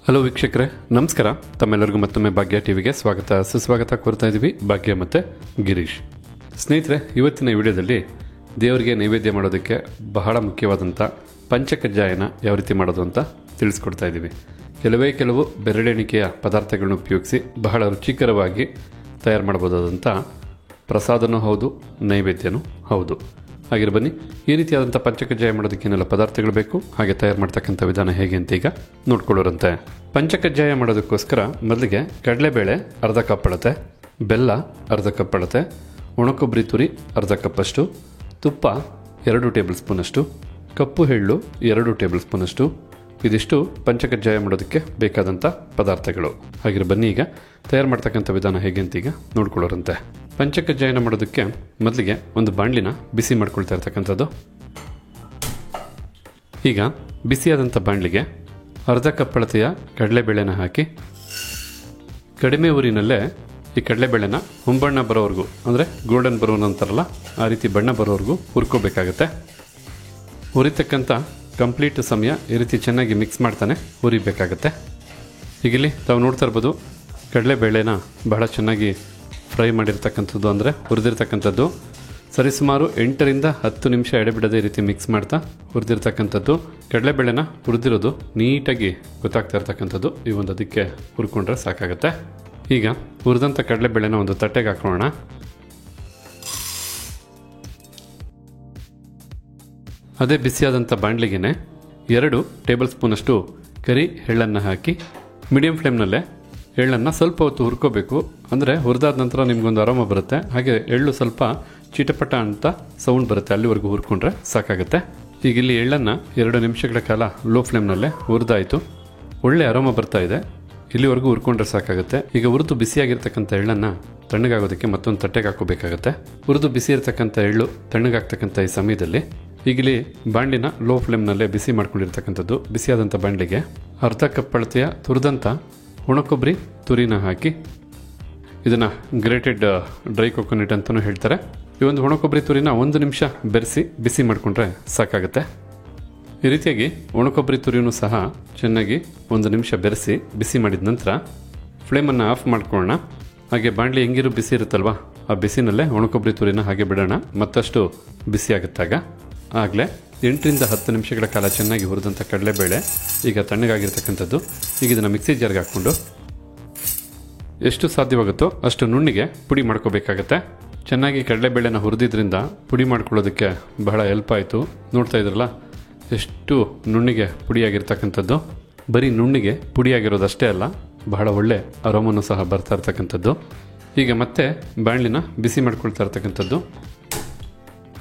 Hello ವೀಕ್ಷಕರೇ, ನಮಸ್ಕಾರ. ತಮ್ಮೆಲ್ಲರಿಗೂ ಮತ್ತೊಮ್ಮೆ ಭಾಗ್ಯ ಟಿವಿಗೆ ಸ್ವಾಗತ ಸುಸ್ವಾಗತ ಕೋರ್ತಾ ಇದ್ದೀವಿ. ಭಾಗ್ಯ ಮತ್ತು ಗಿರೀಶ್. ಸ್ನೇಹಿತರೆ, ಇವತ್ತಿನ ವಿಡಿಯೋದಲ್ಲಿ ದೇವರಿಗೆ ನೈವೇದ್ಯ ಮಾಡೋದಕ್ಕೆ ಬಹಳ ಮುಖ್ಯವಾದಂಥ ಪಂಚಕಜ್ಜಾಯನ ಯಾವ ರೀತಿ ಮಾಡೋದು ಅಂತ ತಿಳಿಸ್ಕೊಡ್ತಾ ಇದ್ದೀವಿ. ಕೆಲವು ಬೆರಳೆಣಿಕೆಯ ಪದಾರ್ಥಗಳನ್ನ ಉಪಯೋಗಿಸಿ ಬಹಳ ರುಚಿಕರವಾಗಿ ತಯಾರು ಮಾಡಬಹುದಾದಂಥ ಪ್ರಸಾದನೂ ಹೌದು, ನೈವೇದ್ಯನೂ ಹೌದು. ಹಾಗೆ ಬನ್ನಿ, ಈ ರೀತಿಯಾದಂಥ ಪಂಚಕಜ್ಜಾಯ ಮಾಡೋದಕ್ಕೆ ಏನೆಲ್ಲ ಪದಾರ್ಥಗಳು ಬೇಕು, ಹಾಗೆ ತಯಾರು ಮಾಡ್ತಕ್ಕಂಥ ವಿಧಾನ ಹೇಗೆ ಅಂತ ಈಗ ನೋಡ್ಕೊಳ್ಳೋರಂತೆ. ಪಂಚಕಜ್ಜಾಯ ಮಾಡೋದಕ್ಕೋಸ್ಕರ ಮೊದಲಿಗೆ ಕಡಲೆಬೇಳೆ ಅರ್ಧ ಕಪ್ ಅಳತೆ, ಬೆಲ್ಲ ಅರ್ಧ ಕಪ್ ಅಳತೆ, ಒಣಕೊಬ್ಬರಿ ತುರಿ ಅರ್ಧ ಕಪ್ಪಷ್ಟು, ತುಪ್ಪ 2 ಟೇಬಲ್ ಸ್ಪೂನಷ್ಟು, ಕಪ್ಪು ಎಳ್ಳು 2 ಟೇಬಲ್ ಸ್ಪೂನಷ್ಟು. ಇದಿಷ್ಟು ಪಂಚಕಜ್ಜಾಯ ಮಾಡೋದಕ್ಕೆ ಬೇಕಾದಂಥ ಪದಾರ್ಥಗಳು. ಹಾಗೆ ಬನ್ನಿ, ಈಗ ತಯಾರು ಮಾಡ್ತಕ್ಕಂಥ ವಿಧಾನ ಹೇಗೆ ಅಂತ ಈಗ ನೋಡ್ಕೊಳ್ಳೋರಂತೆ. ಪಂಚಕಜ್ಜಾಯನ ಮಾಡೋದಕ್ಕೆ ಮೊದಲಿಗೆ ಒಂದು ಬಾಣಲಿನ ಬಿಸಿ ಮಾಡ್ಕೊಳ್ತಾ ಇರ್ತಕ್ಕಂಥದ್ದು. ಈಗ ಬಿಸಿಯಾದಂಥ ಬಾಣಲಿಗೆ ಅರ್ಧ ಕಪ್ ಅಳತೆಯ ಕಡಲೆಬೇಳೆನ ಹಾಕಿ ಕಡಿಮೆ ಊರಿನಲ್ಲೇ ಈ ಕಡಲೆಬೇಳೆನ ಹೊಂಬಣ್ಣ ಬರೋವರೆಗೂ, ಅಂದರೆ ಗೋಲ್ಡನ್ ಬ್ರೌನ್ ಅಂತಾರಲ್ಲ ಆ ರೀತಿ ಬಣ್ಣ ಬರೋವರೆಗೂ ಹುರ್ಕೋಬೇಕಾಗತ್ತೆ. ಹುರಿತಕ್ಕಂಥ ಕಂಪ್ಲೀಟ್ ಸಮಯ ಈ ರೀತಿ ಚೆನ್ನಾಗಿ ಮಿಕ್ಸ್ ಮಾಡ್ತಾನೆ ಹುರಿಬೇಕಾಗತ್ತೆ. ಈಗಿಲ್ಲಿ ತಾವು ನೋಡ್ತಾ ಇರ್ಬೋದು, ಕಡಲೆಬೇಳೆನ ಬಹಳ ಚೆನ್ನಾಗಿ ಫ್ರೈ ಮಾಡಿರ್ತಕ್ಕಂಥದ್ದು, ಅಂದರೆ ಹುರಿದಿರ್ತಕ್ಕಂಥದ್ದು. ಸರಿಸುಮಾರು 8 ರಿಂದ 10 ನಿಮಿಷ ಎಡೆಬಿಡದೆ ಈ ರೀತಿ ಮಿಕ್ಸ್ ಮಾಡ್ತಾ ಹುರಿದಿರ್ತಕ್ಕಂಥದ್ದು. ಕಡಲೆಬೇಳೆನ ಹುರಿದಿರೋದು ನೀಟಾಗಿ ಗೊತ್ತಾಗ್ತಾ ಇರ್ತಕ್ಕಂಥದ್ದು. ಈ ಒಂದು ಅದಕ್ಕೆ ಹುರ್ಕೊಂಡ್ರೆ ಸಾಕಾಗುತ್ತೆ. ಈಗ ಹುರಿದಂಥ ಕಡಲೆಬೇಳೆನ ಒಂದು ತಟ್ಟೆಗೆ ಹಾಕೋಣ. ಅದೇ ಬಿಸಿಯಾದಂಥ ಬಾಣಲಿಗೆನೆ 2 ಟೇಬಲ್ ಸ್ಪೂನಷ್ಟು ಕರಿ ಎಳ್ಳನ್ನು ಹಾಕಿ ಮೀಡಿಯಂ ಫ್ಲೇಮ್ನಲ್ಲೇ ಎಳ್ಳನ್ನು ಸ್ವಲ್ಪ ಹೊತ್ತು ಹುರ್ಕೋಬೇಕು. ಅಂದರೆ ಹುರಿದಾದ ನಂತರ ನಿಮ್ಗೊಂದು ಅರೋಮ ಬರುತ್ತೆ, ಹಾಗೆ ಎಳ್ಳು ಸ್ವಲ್ಪ ಚಿಟಪಟ ಅಂತ ಸೌಂಡ್ ಬರುತ್ತೆ, ಅಲ್ಲಿವರೆಗೂ ಹುರ್ಕೊಂಡ್ರೆ ಸಾಕಾಗುತ್ತೆ. ಈಗ ಇಲ್ಲಿ ಎಳ್ಳನ್ನು 2 ನಿಮಿಷಗಳ ಕಾಲ ಲೋ ಫ್ಲೇಮ್ನಲ್ಲೇ ಹುರಿದಾಯಿತು. ಒಳ್ಳೆ ಅರೋಮ ಬರ್ತಾ ಇದೆ, ಇಲ್ಲಿವರೆಗೂ ಹುರ್ಕೊಂಡ್ರೆ ಸಾಕಾಗುತ್ತೆ. ಈಗ ಹುರಿದು ಬಿಸಿಯಾಗಿರ್ತಕ್ಕಂಥ ಎಳ್ಳನ್ನು ತಣ್ಣಗಾಗೋದಕ್ಕೆ ಮತ್ತೊಂದು ತಟ್ಟೆಗೆ ಹಾಕೋಬೇಕಾಗತ್ತೆ. ಹುರಿದು ಬಿಸಿ ಇರ್ತಕ್ಕಂಥ ಎಳ್ಳು ತಣ್ಣಗಾಗ್ತಕ್ಕಂಥ ಈ ಸಮಯದಲ್ಲಿ ಈಗಿಲ್ಲಿ ಬಾಣಲಿನ ಲೋ ಫ್ಲೇಮ್ನಲ್ಲೇ ಬಿಸಿ ಮಾಡ್ಕೊಂಡಿರ್ತಕ್ಕಂಥದ್ದು. ಬಿಸಿಯಾದಂಥ ಬಾಣಲಿಗೆ ಅರ್ಧ ಕಪ್ ಅಳತೆಯ ತುರಿದಂಥ ಒಣಕೊಬ್ಬರಿ ತುರಿನ ಹಾಕಿ, ಇದನ್ನು ಗ್ರೇಟೆಡ್ ಡ್ರೈ ಕೊಕೊನಟ್ ಅಂತಲೂ ಹೇಳ್ತಾರೆ. ಈ ಒಂದು ಒಣಕೊಬ್ಬರಿ ತುರಿನ 1 ನಿಮಿಷ ಬೆರೆಸಿ ಬಿಸಿ ಮಾಡಿಕೊಂಡ್ರೆ ಸಾಕಾಗುತ್ತೆ. ಈ ರೀತಿಯಾಗಿ ಒಣಕೊಬ್ಬರಿ ತುರಿನೂ ಸಹ ಚೆನ್ನಾಗಿ 1 ನಿಮಿಷ ಬೆರೆಸಿ ಬಿಸಿ ಮಾಡಿದ ನಂತರ ಫ್ಲೇಮನ್ನು ಆಫ್ ಮಾಡ್ಕೊಳ್ಳೋಣ. ಹಾಗೆ ಬಾಣಲಿ ಹೆಂಗಿರು ಬಿಸಿ ಇರುತ್ತಲ್ವ, ಆ ಬಿಸಿನಲ್ಲೇ ಒಣಕೊಬ್ಬರಿ ತುರಿನ ಹಾಗೆ ಬಿಡೋಣ. ಮತ್ತಷ್ಟು ಬಿಸಿ ಆಗುತ್ತಾಗ ಆಗಲೇ 8 ರಿಂದ 10 ನಿಮಿಷಗಳ ಕಾಲ ಚೆನ್ನಾಗಿ ಹುರಿದಂಥ ಕಡಲೆಬೇಳೆ ಈಗ ತಣ್ಣಗಾಗಿರ್ತಕ್ಕಂಥದ್ದು. ಈಗ ಇದನ್ನು ಮಿಕ್ಸಿ ಜಾರ್ಗೆ ಹಾಕ್ಕೊಂಡು ಎಷ್ಟು ಸಾಧ್ಯವಾಗುತ್ತೋ ಅಷ್ಟು ನುಣ್ಣಿಗೆ ಪುಡಿ ಮಾಡ್ಕೋಬೇಕಾಗತ್ತೆ. ಚೆನ್ನಾಗಿ ಕಡಲೆಬೇಳೆನ ಹುರಿದಿದ್ರಿಂದ ಪುಡಿ ಮಾಡ್ಕೊಳ್ಳೋದಕ್ಕೆ ಬಹಳ ಹೆಲ್ಪ್ ಆಯಿತು. ನೋಡ್ತಾ ಇದ್ರಲ್ಲ ಎಷ್ಟು ನುಣ್ಣಿಗೆ ಪುಡಿಯಾಗಿರ್ತಕ್ಕಂಥದ್ದು. ಬರೀ ನುಣ್ಣಿಗೆ ಪುಡಿಯಾಗಿರೋದಷ್ಟೇ ಅಲ್ಲ, ಬಹಳ ಒಳ್ಳೆ ಅರೋಮನೂ ಸಹ ಬರ್ತಾ ಇರ್ತಕ್ಕಂಥದ್ದು. ಈಗ ಮತ್ತೆ ಬಾಣಲಿನ ಬಿಸಿ ಮಾಡ್ಕೊಳ್ತಾ ಇರ್ತಕ್ಕಂಥದ್ದು.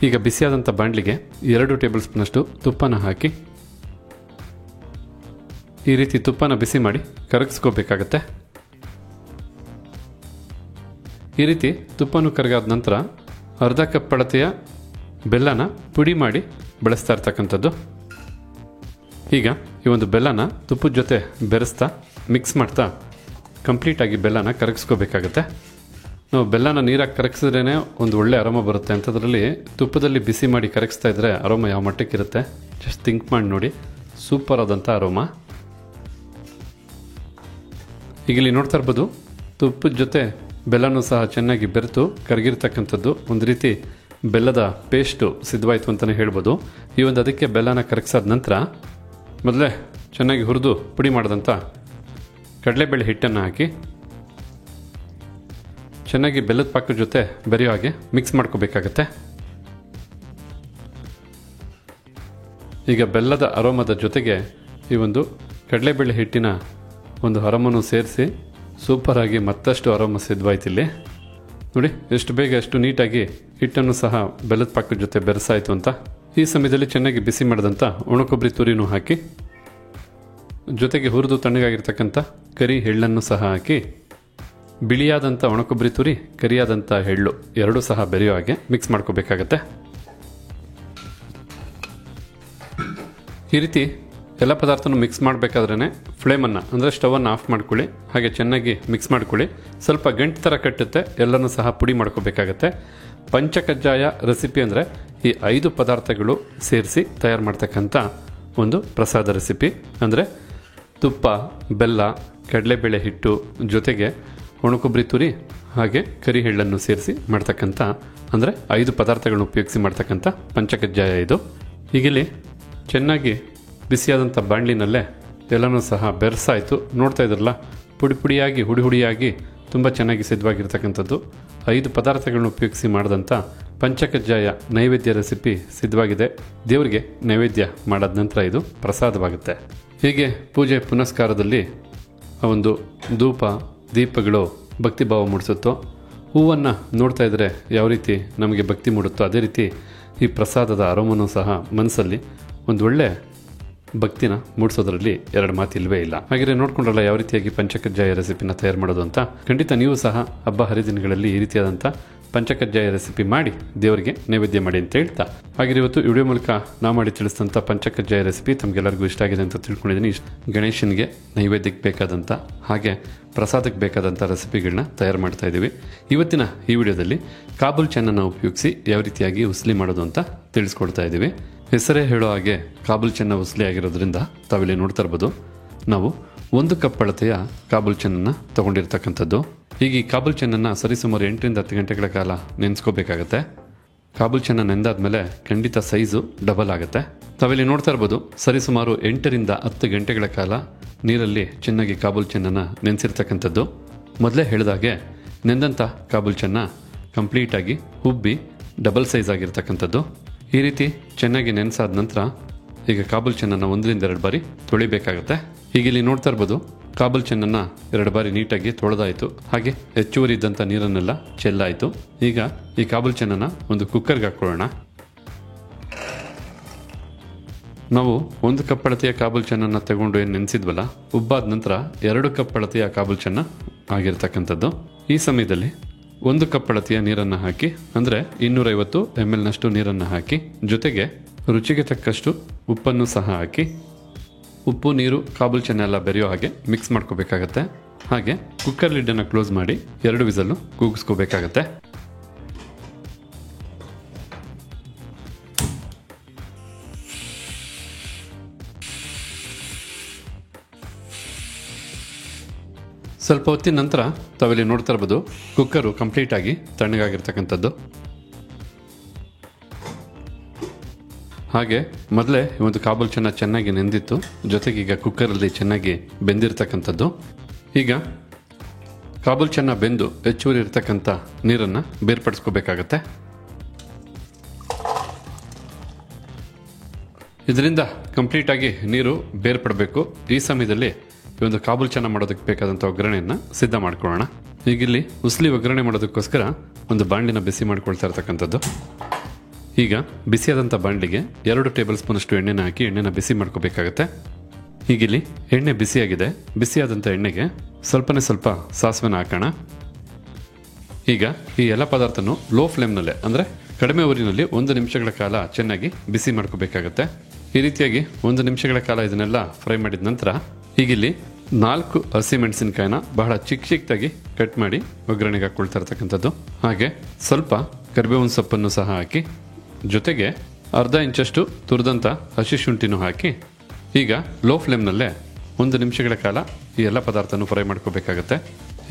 ಈಗ ಬಿಸಿಯಾದಂಥ ಬಾಣಲಿಗೆ 2 ಟೇಬಲ್ ಸ್ಪೂನಷ್ಟು ತುಪ್ಪನ ಹಾಕಿ ಈ ರೀತಿ ತುಪ್ಪನ ಬಿಸಿ ಮಾಡಿ ಕರಗಿಸ್ಕೋಬೇಕಾಗತ್ತೆ. ಈ ರೀತಿ ತುಪ್ಪನೂ ಕರಗಾದ ನಂತರ ಅರ್ಧ ಕಪ್ ಅಳತೆಯ ಬೆಲ್ಲನ ಪುಡಿ ಮಾಡಿ ಬಳಸ್ತಾ ಇರ್ತಕ್ಕಂಥದ್ದು. ಈಗ ಈ ಒಂದು ಬೆಲ್ಲನ ತುಪ್ಪದ ಜೊತೆ ಬೆರೆಸ್ತಾ ಮಿಕ್ಸ್ ಮಾಡ್ತಾ ಕಂಪ್ಲೀಟಾಗಿ ಬೆಲ್ಲನ ಕರಗಿಸ್ಕೋಬೇಕಾಗತ್ತೆ. ನಾವು ಬೆಲ್ಲನ ನೀರಾಗಿ ಕರಗಿಸಿದ್ರೇ ಒಂದು ಒಳ್ಳೆ ಅರೋಮ ಬರುತ್ತೆ. ಅಂಥದ್ರಲ್ಲಿ ತುಪ್ಪದಲ್ಲಿ ಬಿಸಿ ಮಾಡಿ ಕರಗಿಸ್ತಾ ಇದ್ದರೆ ಅರೋಮ ಯಾವ ಮಟ್ಟಕ್ಕಿರುತ್ತೆ ಜಸ್ಟ್ ಥಿಂಕ್ ಮಾಡಿ ನೋಡಿ. ಸೂಪರ್ ಆದಂಥ ಅರೋಮ. ಈಗ ಇಲ್ಲಿ ನೋಡ್ತಾ ಇರ್ಬೋದು, ತುಪ್ಪದ ಜೊತೆ ಬೆಲ್ಲನೂ ಸಹ ಚೆನ್ನಾಗಿ ಬೆರೆತು ಕರಗಿರ್ತಕ್ಕಂಥದ್ದು. ಒಂದು ರೀತಿ ಬೆಲ್ಲದ ಪೇಸ್ಟು ಸಿದ್ಧವಾಯಿತು ಅಂತಲೇ ಹೇಳ್ಬೋದು. ಈ ಒಂದು ಅದಕ್ಕೆ ಬೆಲ್ಲನ ಕರಗಿಸಾದ ನಂತರ ಮೊದಲೇ ಚೆನ್ನಾಗಿ ಹುರಿದು ಪುಡಿ ಮಾಡಿದಂಥ ಕಡಲೆಬೇಳೆ ಹಿಟ್ಟನ್ನು ಹಾಕಿ ಚೆನ್ನಾಗಿ ಬೆಲ್ಲದ ಪಾಕದ ಜೊತೆ ಬೆರೆಯೋ ಹಾಗೆ ಮಿಕ್ಸ್ ಮಾಡ್ಕೋಬೇಕಾಗತ್ತೆ. ಈಗ ಬೆಲ್ಲದ ಅರೋಮದ ಜೊತೆಗೆ ಈ ಒಂದು ಕಡಲೆಬೇಳೆ ಹಿಟ್ಟಿನ ಒಂದು ಅರೋಮನೂ ಸೇರಿಸಿ ಸೂಪರಾಗಿ ಮತ್ತಷ್ಟು ಅರೋಮ ಸಿದ್ಧವಾಯ್ತಿಲ್ಲಿ. ನೋಡಿ ಎಷ್ಟು ಬೇಗ ಎಷ್ಟು ನೀಟಾಗಿ ಹಿಟ್ಟನ್ನು ಸಹ ಬೆಲ್ಲದ ಪಾಕದ ಜೊತೆ ಬೆರೆಸಾಯಿತು ಅಂತ. ಈ ಸಮಯದಲ್ಲಿ ಚೆನ್ನಾಗಿ ಬಿಸಿ ಮಾಡಿದಂಥ ಒಣಕೊಬ್ಬರಿ ತುರಿನೂ ಹಾಕಿ ಜೊತೆಗೆ ಹುರಿದು ತಣ್ಣಗಾಗಿರ್ತಕ್ಕಂಥ ಕರಿ ಎಳ್ಳನ್ನು ಸಹ ಹಾಕಿ ಬಿಳಿಯಾದಂಥ ಒಣಕೊಬ್ಬರಿ ತುರಿ, ಕರಿಯಾದಂಥ ಎಳ್ಳು ಎರಡೂ ಸಹ ಬೆರೆಯೋ ಹಾಗೆ ಮಿಕ್ಸ್ ಮಾಡ್ಕೋಬೇಕಾಗತ್ತೆ. ಈ ರೀತಿ ಎಲ್ಲ ಪದಾರ್ಥನೂ ಮಿಕ್ಸ್ ಮಾಡಬೇಕಾದ್ರೇ ಫ್ಲೇಮನ್ನು, ಅಂದರೆ ಸ್ಟವನ್ನು ಆಫ್ ಮಾಡ್ಕೊಳ್ಳಿ. ಹಾಗೆ ಚೆನ್ನಾಗಿ ಮಿಕ್ಸ್ ಮಾಡ್ಕೊಳ್ಳಿ. ಸ್ವಲ್ಪ ಗಂಟು ಥರ ಕಟ್ಟುತ್ತೆ, ಎಲ್ಲನೂ ಸಹ ಪುಡಿ ಮಾಡ್ಕೋಬೇಕಾಗತ್ತೆ. ಪಂಚಕಜ್ಜಾಯ ರೆಸಿಪಿ ಅಂದರೆ ಈ 5 ಪದಾರ್ಥಗಳು ಸೇರಿಸಿ ತಯಾರು ಮಾಡ್ತಕ್ಕಂಥ ಒಂದು ಪ್ರಸಾದ ರೆಸಿಪಿ. ಅಂದರೆ ತುಪ್ಪ, ಬೆಲ್ಲ, ಕಡಲೆಬೇಳೆ ಹಿಟ್ಟು ಜೊತೆಗೆ ಒಣಕೊಬ್ಬರಿ ತುರಿ ಹಾಗೆ ಕರಿ ಎಳ್ಳನ್ನು ಸೇರಿಸಿ ಮಾಡ್ತಕ್ಕಂಥ ಅಂದರೆ 5 ಪದಾರ್ಥಗಳನ್ನ ಉಪಯೋಗಿಸಿ ಮಾಡ್ತಕ್ಕಂಥ ಪಂಚಕಜ್ಜಾಯ ಇದು. ಈಗಿಲ್ಲಿ ಚೆನ್ನಾಗಿ ಬಿಸಿಯಾದಂಥ ಬಾಣಲಿನಲ್ಲೇ ಎಲ್ಲನೂ ಸಹ ಬೆರೆಸಾಯಿತು. ನೋಡ್ತಾ ಇದ್ರಲ್ಲ, ಪುಡಿ ಪುಡಿಯಾಗಿ ಹುಡಿ ಹುಡಿಯಾಗಿ ತುಂಬ ಚೆನ್ನಾಗಿ ಸಿದ್ಧವಾಗಿರ್ತಕ್ಕಂಥದ್ದು 5 ಪದಾರ್ಥಗಳನ್ನ ಉಪಯೋಗಿಸಿ ಮಾಡಿದಂಥ ಪಂಚಕಜ್ಜಾಯ ನೈವೇದ್ಯ ರೆಸಿಪಿ ಸಿದ್ಧವಾಗಿದೆ. ದೇವರಿಗೆ ನೈವೇದ್ಯ ಮಾಡಾದ ನಂತರ ಇದು ಪ್ರಸಾದವಾಗುತ್ತೆ. ಹೀಗೆ ಪೂಜೆ ಪುನಸ್ಕಾರದಲ್ಲಿ ಆ ಒಂದು ಧೂಪ ದೀಪಗಳು ಭಕ್ತಿಭಾವ ಮೂಡಿಸುತ್ತೋ, ಹೂವನ್ನು ನೋಡ್ತಾ ಇದ್ದರೆ ಯಾವ ರೀತಿ ನಮಗೆ ಭಕ್ತಿ ಮೂಡುತ್ತೋ ಅದೇ ರೀತಿ ಈ ಪ್ರಸಾದದ ಅರೋಮನೂ ಸಹ ಮನಸ್ಸಲ್ಲಿ ಒಂದು ಒಳ್ಳೆ ಭಕ್ತಿನ ಮೂಡಿಸೋದ್ರಲ್ಲಿ ಎರಡು ಮಾತಿಲ್ವೇ ಇಲ್ಲ. ಹಾಗೆ ನೋಡ್ಕೊಂಡ್ರಲ್ಲ ಯಾವ ರೀತಿಯಾಗಿ ಪಂಚಕಜ್ಜಾಯ ರೆಸಿಪಿನ ತಯಾರು ಮಾಡೋದು ಅಂತ. ಖಂಡಿತ ನೀವು ಸಹ ಹಬ್ಬ ಹರಿದಿನಗಳಲ್ಲಿ ಈ ರೀತಿಯಾದಂಥ ಪಂಚಕಜ್ಜಾಯ ರೆಸಿಪಿ ಮಾಡಿ ದೇವರಿಗೆ ನೈವೇದ್ಯ ಮಾಡಿ ಅಂತ ಹೇಳ್ತಾ, ಹಾಗೆ ಇವತ್ತು ವಿಡಿಯೋ ಮೂಲಕ ನಾವು ಮಾಡಿ ತಿಳಿಸಿದಂಥ ಪಂಚಕಜ್ಜಾಯ ರೆಸಿಪಿ ತಮಗೆಲ್ಲರಿಗೂ ಇಷ್ಟ ಆಗಿದೆ ಅಂತ ತಿಳ್ಕೊಂಡಿದ್ದೀನಿ. ಗಣೇಶನಿಗೆ ನೈವೇದ್ಯಕ್ಕೆ ಬೇಕಾದಂಥ ಹಾಗೆ ಪ್ರಸಾದಕ್ಕೆ ಬೇಕಾದಂಥ ರೆಸಿಪಿಗಳನ್ನ ತಯಾರು ಮಾಡ್ತಾ ಇದ್ದೀವಿ. ಇವತ್ತಿನ ಈ ವಿಡಿಯೋದಲ್ಲಿ ಕಾಬೂಲ್ ಚೆನ್ನನ್ನು ಉಪಯೋಗಿಸಿ ಯಾವ ರೀತಿಯಾಗಿ ಉಸ್ಲಿ ಮಾಡೋದು ಅಂತ ತಿಳಿಸ್ಕೊಡ್ತಾ ಇದ್ದೀವಿ. ಹೆಸರೇ ಹೇಳೋ ಹಾಗೆ ಕಾಬೂಲ್ ಚೆನ್ನ ಉಸ್ಲಿ ಆಗಿರೋದ್ರಿಂದ ತಾವಿಲ್ಲಿ ನೋಡ್ತಾ ಇರ್ಬೋದು. ನಾವು 1 ಕಪ್ ಅಳತೆಯ ಕಾಬೂಲ್ ಚೆನ್ನನ್ನು ತಗೊಂಡಿರ್ತಕ್ಕಂಥದ್ದು. ಈಗ ಈ ಕಾಬೂಲ್ ಚೆನ್ನನ್ನು ಸರಿಸುಮಾರು 8 ರಿಂದ 10 ಗಂಟೆಗಳ ಕಾಲ ನೆನೆಸ್ಕೋಬೇಕಾಗತ್ತೆ. ಕಾಬೂಲ್ ಚೆನ್ನ ನೆಂದಾದ್ಮೇಲೆ ಖಂಡಿತ ಸೈಜು ಡಬಲ್ ಆಗುತ್ತೆ. ತಾವಿಲ್ಲಿ ನೋಡ್ತಾ ಇರ್ಬೋದು, ಸರಿಸುಮಾರು 8 ರಿಂದ 10 ಗಂಟೆಗಳ ಕಾಲ ನೀರಲ್ಲಿ ಚೆನ್ನಾಗಿ ಕಾಬೂಲ್ ಚೆನ್ನನ್ನು ನೆನೆಸಿರ್ತಕ್ಕಂಥದ್ದು. ಮೊದಲೇ ಹೇಳಿದಾಗೆ ನೆಂದಂಥ ಕಾಬೂಲ್ ಚೆನ್ನ ಕಂಪ್ಲೀಟಾಗಿ ಉಬ್ಬಿ ಡಬಲ್ ಸೈಜ್ ಆಗಿರ್ತಕ್ಕಂಥದ್ದು. ಈ ರೀತಿ ಚೆನ್ನಾಗಿ ನೆನೆಸಾದ ನಂತರ ಈಗ ಕಾಬೂಲ್ ಚೆನ್ನನ್ನು 1 ರಿಂದ 2 ಬಾರಿ ತೊಳಿಬೇಕಾಗತ್ತೆ. ಈಗ ಇಲ್ಲಿ ನೋಡ್ತಾ ಇರ್ಬೋದು, ಕಾಬೂಲ್ ಚೆನ್ನನ್ನು 2 ಬಾರಿ ನೀಟಾಗಿ ತೊಳೆದಾಯಿತು. ಹಾಗೆ ಹೆಚ್ಚುವರಿ ಇದ್ದಂಥ ನೀರನ್ನೆಲ್ಲ ಚೆಲ್ಲಾಯಿತು. ಈಗ ಈ ಕಾಬೂಲ್ ಚೆನ್ನನ್ನು ಒಂದು ಕುಕ್ಕರ್ಗೆ ಹಾಕ್ಕೊಳ್ಳೋಣ. ನಾವು 1 ಕಪ್ ಅಳತೆಯ ಕಾಬೂಲ್ ಚೆನ್ನನ್ನು ತಗೊಂಡು ಏನು ನೆನೆಸಿದ್ವಲ್ಲ, ಉಬ್ಬಾದ ನಂತರ 2 ಕಪ್ ಅಳತೆಯ ಕಾಬೂಲ್ ಚೆನ್ನ ಆಗಿರ್ತಕ್ಕಂಥದ್ದು. ಈ ಸಮಯದಲ್ಲಿ 1 ಕಪ್ ಅಳತೆಯ ನೀರನ್ನು ಹಾಕಿ, ಅಂದರೆ 250 ml ನಷ್ಟು ನೀರನ್ನು ಹಾಕಿ, ಜೊತೆಗೆ ರುಚಿಗೆ ತಕ್ಕಷ್ಟು ಉಪ್ಪನ್ನು ಸಹ ಹಾಕಿ, ಉಪ್ಪು ನೀರು ಕಾಬೂಲ್ ಚೆನ್ನ ಎಲ್ಲ ಬೆರೆಯೋ ಹಾಗೆ ಮಿಕ್ಸ್ ಮಾಡ್ಕೋಬೇಕಾಗತ್ತೆ. ಹಾಗೆ ಕುಕ್ಕರ್ ಲಿಡ್ಡನ್ನು ಕ್ಲೋಸ್ ಮಾಡಿ 2 ವಿಸಲ್ಲು ಕೂಗಿಸ್ಕೋಬೇಕಾಗತ್ತೆ. ಸ್ವಲ್ಪ ಹೊತ್ತಿನ ನಂತರ ತಾವಿಲ್ಲಿ ನೋಡ್ತಾ ಇರ್ಬೋದು, ಕುಕ್ಕರು ಕಂಪ್ಲೀಟಾಗಿ ತಣ್ಣಗಾಗಿರ್ತಕ್ಕಂಥದ್ದು. ಹಾಗೆ ಮೊದಲೇ ಈ ಒಂದು ಕಾಬೂಲ್ ಚೆನ್ನ ಚೆನ್ನಾಗಿ ನೆಂದಿತ್ತು, ಜೊತೆಗೆ ಈಗ ಕುಕ್ಕರಲ್ಲಿ ಚೆನ್ನಾಗಿ ಬೆಂದಿರ್ತಕ್ಕಂಥದ್ದು. ಈಗ ಕಾಬೂಲ್ ಚೆನ್ನ ಬೆಂದು ಹೆಚ್ಚುವರಿ ಇರ್ತಕ್ಕಂಥ ನೀರನ್ನು ಬೇರ್ಪಡಿಸ್ಕೋಬೇಕಾಗತ್ತೆ. ಇದರಿಂದ ಕಂಪ್ಲೀಟಾಗಿ ನೀರು ಬೇರ್ಪಡಬೇಕು. ಈ ಸಮಯದಲ್ಲಿ ಈ ಒಂದು ಕಾಬೂಲ್ ಚೆನ್ನ ಮಾಡೋದಕ್ಕೆ ಬೇಕಾದಂಥ ಒಗ್ಗರಣೆಯನ್ನು ಸಿದ್ಧ ಮಾಡ್ಕೊಳ್ಳೋಣ. ಈಗಿಲ್ಲಿ ಉಸ್ಲಿ ಒಗ್ಗರಣೆ ಮಾಡೋದಕ್ಕೋಸ್ಕರ ಒಂದು ಬಾಣಲಿನ ಬಿಸಿ ಮಾಡ್ಕೊಳ್ತಾ ಇರ್ತಕ್ಕಂಥದ್ದು. ಈಗ ಬಿಸಿಯಾದಂಥ ಬಾಣಲಿಗೆ 2 ಟೇಬಲ್ ಸ್ಪೂನ್ ಅಷ್ಟು ಎಣ್ಣೆನ ಹಾಕಿ ಎಣ್ಣೆನ ಬಿಸಿ ಮಾಡ್ಕೋಬೇಕಾಗತ್ತೆ. ಈಗಿಲ್ಲಿ ಎಣ್ಣೆ ಬಿಸಿಯಾಗಿದೆ. ಬಿಸಿಯಾದಂಥ ಎಣ್ಣೆಗೆ ಸ್ವಲ್ಪನೇ ಸ್ವಲ್ಪ ಸಾಸಿವೆನ ಹಾಕೋಣ. ಈಗ ಈ ಎಲ್ಲ ಪದಾರ್ಥನೂ ಲೋ ಫ್ಲೇಮ್ನಲ್ಲೇ, ಅಂದರೆ ಕಡಿಮೆ ಊರಿನಲ್ಲಿ 1 ನಿಮಿಷಗಳ ಕಾಲ ಚೆನ್ನಾಗಿ ಬಿಸಿ ಮಾಡ್ಕೋಬೇಕಾಗತ್ತೆ. ಈ ರೀತಿಯಾಗಿ 1 ನಿಮಿಷಗಳ ಕಾಲ ಇದನ್ನೆಲ್ಲ ಫ್ರೈ ಮಾಡಿದ ನಂತರ ಈಗಿಲ್ಲಿ 4 ಹಸಿಮೆಣಸಿನಕಾಯಿನ ಬಹಳ ಚಿಕ್ಕದಾಗಿ ಕಟ್ ಮಾಡಿ ಒಗ್ಗರಣೆಗೆ ಹಾಕ್ಕೊಳ್ತಾ ಇರ್ತಕ್ಕಂಥದ್ದು. ಹಾಗೆ ಸ್ವಲ್ಪ ಕರಿಬೇವಿನ ಸೊಪ್ಪನ್ನು ಸಹ ಹಾಕಿ, ಜೊತೆಗೆ ಅರ್ಧ ಇಂಚಷ್ಟು ತುರಿದಂಥ ಹಸಿ ಶುಂಠಿನೂ ಹಾಕಿ, ಈಗ ಲೋ ಫ್ಲೇಮ್ನಲ್ಲೇ 1 ನಿಮಿಷಗಳ ಕಾಲ ಈ ಎಲ್ಲ ಪದಾರ್ಥನೂ ಫ್ರೈ ಮಾಡ್ಕೋಬೇಕಾಗತ್ತೆ.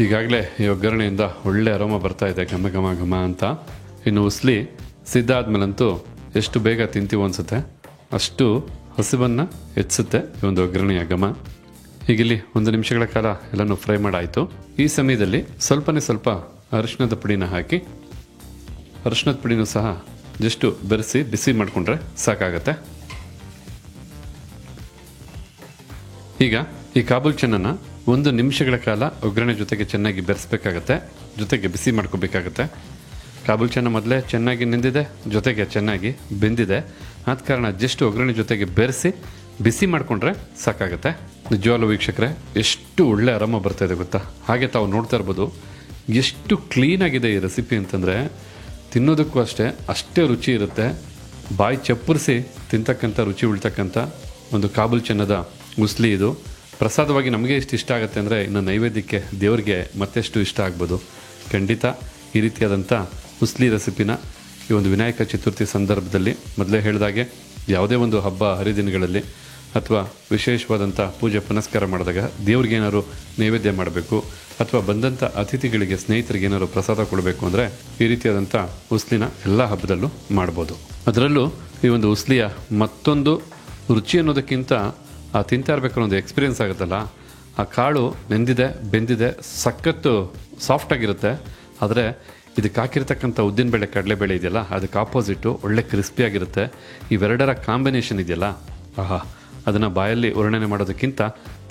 ಈಗಾಗಲೇ ಈ ಒಗ್ಗರಣೆಯಿಂದ ಒಳ್ಳೆ ಅರೋಮ ಬರ್ತಾ ಇದೆ, ಘಮ ಘಮ ಘಮ ಅಂತ. ಇನ್ನು ಉಸ್ಲಿ ಸಿದ್ಧ ಆದ್ಮೇಲಂತೂ ಎಷ್ಟು ಬೇಗ ತಿಂತೀವಿ ಅನಿಸುತ್ತೆ, ಅಷ್ಟು ಹಸಿವನ್ನು ಹೆಚ್ಚಿಸುತ್ತೆ ಈ ಒಂದು ಒಗ್ಗರಣೆಯ ಘಮ. ಹೀಗಿಲ್ಲಿ 1 ನಿಮಿಷಗಳ ಕಾಲ ಎಲ್ಲನೂ ಫ್ರೈ ಮಾಡಾಯಿತು. ಈ ಸಮಯದಲ್ಲಿ ಸ್ವಲ್ಪನೇ ಸ್ವಲ್ಪ ಅರಿಶಿಣದ ಪುಡಿನ ಹಾಕಿ, ಅರಿಶಿಣದ ಪುಡಿನೂ ಸಹ ಜಸ್ಟು ಬೆರೆಸಿ ಬಿಸಿ ಮಾಡಿಕೊಂಡ್ರೆ ಸಾಕಾಗತ್ತೆ. ಈಗ ಈ ಕಾಬೂಲ್ ಚೆನ್ನನ್ನು 1 ನಿಮಿಷಗಳ ಕಾಲ ಒಗ್ಗರಣೆ ಜೊತೆಗೆ ಚೆನ್ನಾಗಿ ಬೆರೆಸ್ಬೇಕಾಗತ್ತೆ, ಜೊತೆಗೆ ಬಿಸಿ ಮಾಡ್ಕೋಬೇಕಾಗತ್ತೆ. ಕಾಬೂಲ್ ಚೆನ್ನ ಮೊದಲೇ ಚೆನ್ನಾಗಿ ನೆಂದಿದೆ, ಜೊತೆಗೆ ಚೆನ್ನಾಗಿ ಬೆಂದಿದೆ. ಆದ ಕಾರಣ ಜಸ್ಟ್ ಒಗ್ಗರಣೆ ಜೊತೆಗೆ ಬೆರೆಸಿ ಬಿಸಿ ಮಾಡಿಕೊಂಡ್ರೆ ಸಾಕಾಗತ್ತೆ. ನಿಜವಾಗ್ಲೂ ವೀಕ್ಷಕರೇ, ಎಷ್ಟು ಒಳ್ಳೆ ಆರಾಮ ಬರ್ತಾ ಇದೆ ಗೊತ್ತಾ. ಹಾಗೆ ತಾವು ನೋಡ್ತಾ ಇರ್ಬೋದು ಎಷ್ಟು ಕ್ಲೀನಾಗಿದೆ ಈ ರೆಸಿಪಿ ಅಂತಂದರೆ, ತಿನ್ನೋದಕ್ಕೂ ಅಷ್ಟೇ ರುಚಿ ಇರುತ್ತೆ. ಬಾಯಿ ಚಪ್ಪರಿಸಿ ತಿಂತಕ್ಕಂಥ ರುಚಿ ಉಳ್ತಕ್ಕಂಥ ಒಂದು ಕಾಬೂಲ್ ಚೆನ್ನದ ಉಸ್ಲಿ ಇದು. ಪ್ರಸಾದವಾಗಿ ನಮಗೆ ಎಷ್ಟು ಇಷ್ಟ ಆಗುತ್ತೆ ಅಂದರೆ, ಇನ್ನು ನೈವೇದ್ಯಕ್ಕೆ ದೇವರಿಗೆ ಮತ್ತೆಷ್ಟು ಇಷ್ಟ ಆಗ್ಬೋದು. ಖಂಡಿತ ಈ ರೀತಿಯಾದಂಥ ಉಸ್ಲಿ ರೆಸಿಪಿನ ಈ ಒಂದು ವಿನಾಯಕ ಚತುರ್ಥಿ ಸಂದರ್ಭದಲ್ಲಿ, ಮೊದಲೇ ಹೇಳಿದಾಗೆ ಯಾವುದೇ ಒಂದು ಹಬ್ಬ ಹರಿದಿನಗಳಲ್ಲಿ ಅಥವಾ ವಿಶೇಷವಾದಂಥ ಪೂಜೆ ಪುನಸ್ಕಾರ ಮಾಡಿದಾಗ ದೇವ್ರಿಗೆ ಏನಾದ್ರು ನೈವೇದ್ಯ ಮಾಡಬೇಕು ಅಥವಾ ಬಂದಂಥ ಅತಿಥಿಗಳಿಗೆ ಸ್ನೇಹಿತರಿಗೆ ಏನಾದ್ರು ಪ್ರಸಾದ ಕೊಡಬೇಕು ಅಂದರೆ ಈ ರೀತಿಯಾದಂಥ ಉಸ್ಲಿನ ಎಲ್ಲ ಹಬ್ಬದಲ್ಲೂ ಮಾಡ್ಬೋದು. ಅದರಲ್ಲೂ ಈ ಒಂದು ಉಸ್ಲಿಯ ಮತ್ತೊಂದು ರುಚಿ ಅನ್ನೋದಕ್ಕಿಂತ ಆ ತಿಂತಾ ಇರಬೇಕು ಅನ್ನೋದು ಎಕ್ಸ್ಪೀರಿಯನ್ಸ್ ಆಗುತ್ತಲ್ಲ, ಆ ಕಾಳು ನೆಂದಿದೆ ಬೆಂದಿದೆ ಸಖತ್ತು ಸಾಫ್ಟಾಗಿರುತ್ತೆ. ಆದರೆ ಇದಕ್ಕೆ ಹಾಕಿರ್ತಕ್ಕಂಥ ಉದ್ದಿನಬೇಳೆ ಕಡಲೆಬೇಳೆ ಇದೆಯಲ್ಲ ಅದಕ್ಕೆ ಆಪೋಸಿಟ್ಟು ಒಳ್ಳೆ ಕ್ರಿಸ್ಪಿಯಾಗಿರುತ್ತೆ. ಇವೆರಡರ ಕಾಂಬಿನೇಷನ್ ಇದೆಯಲ್ಲ ಆಹಾ, ಅದನ್ನು ಬಾಯಲ್ಲಿ ವರ್ಣನೆ ಮಾಡೋದಕ್ಕಿಂತ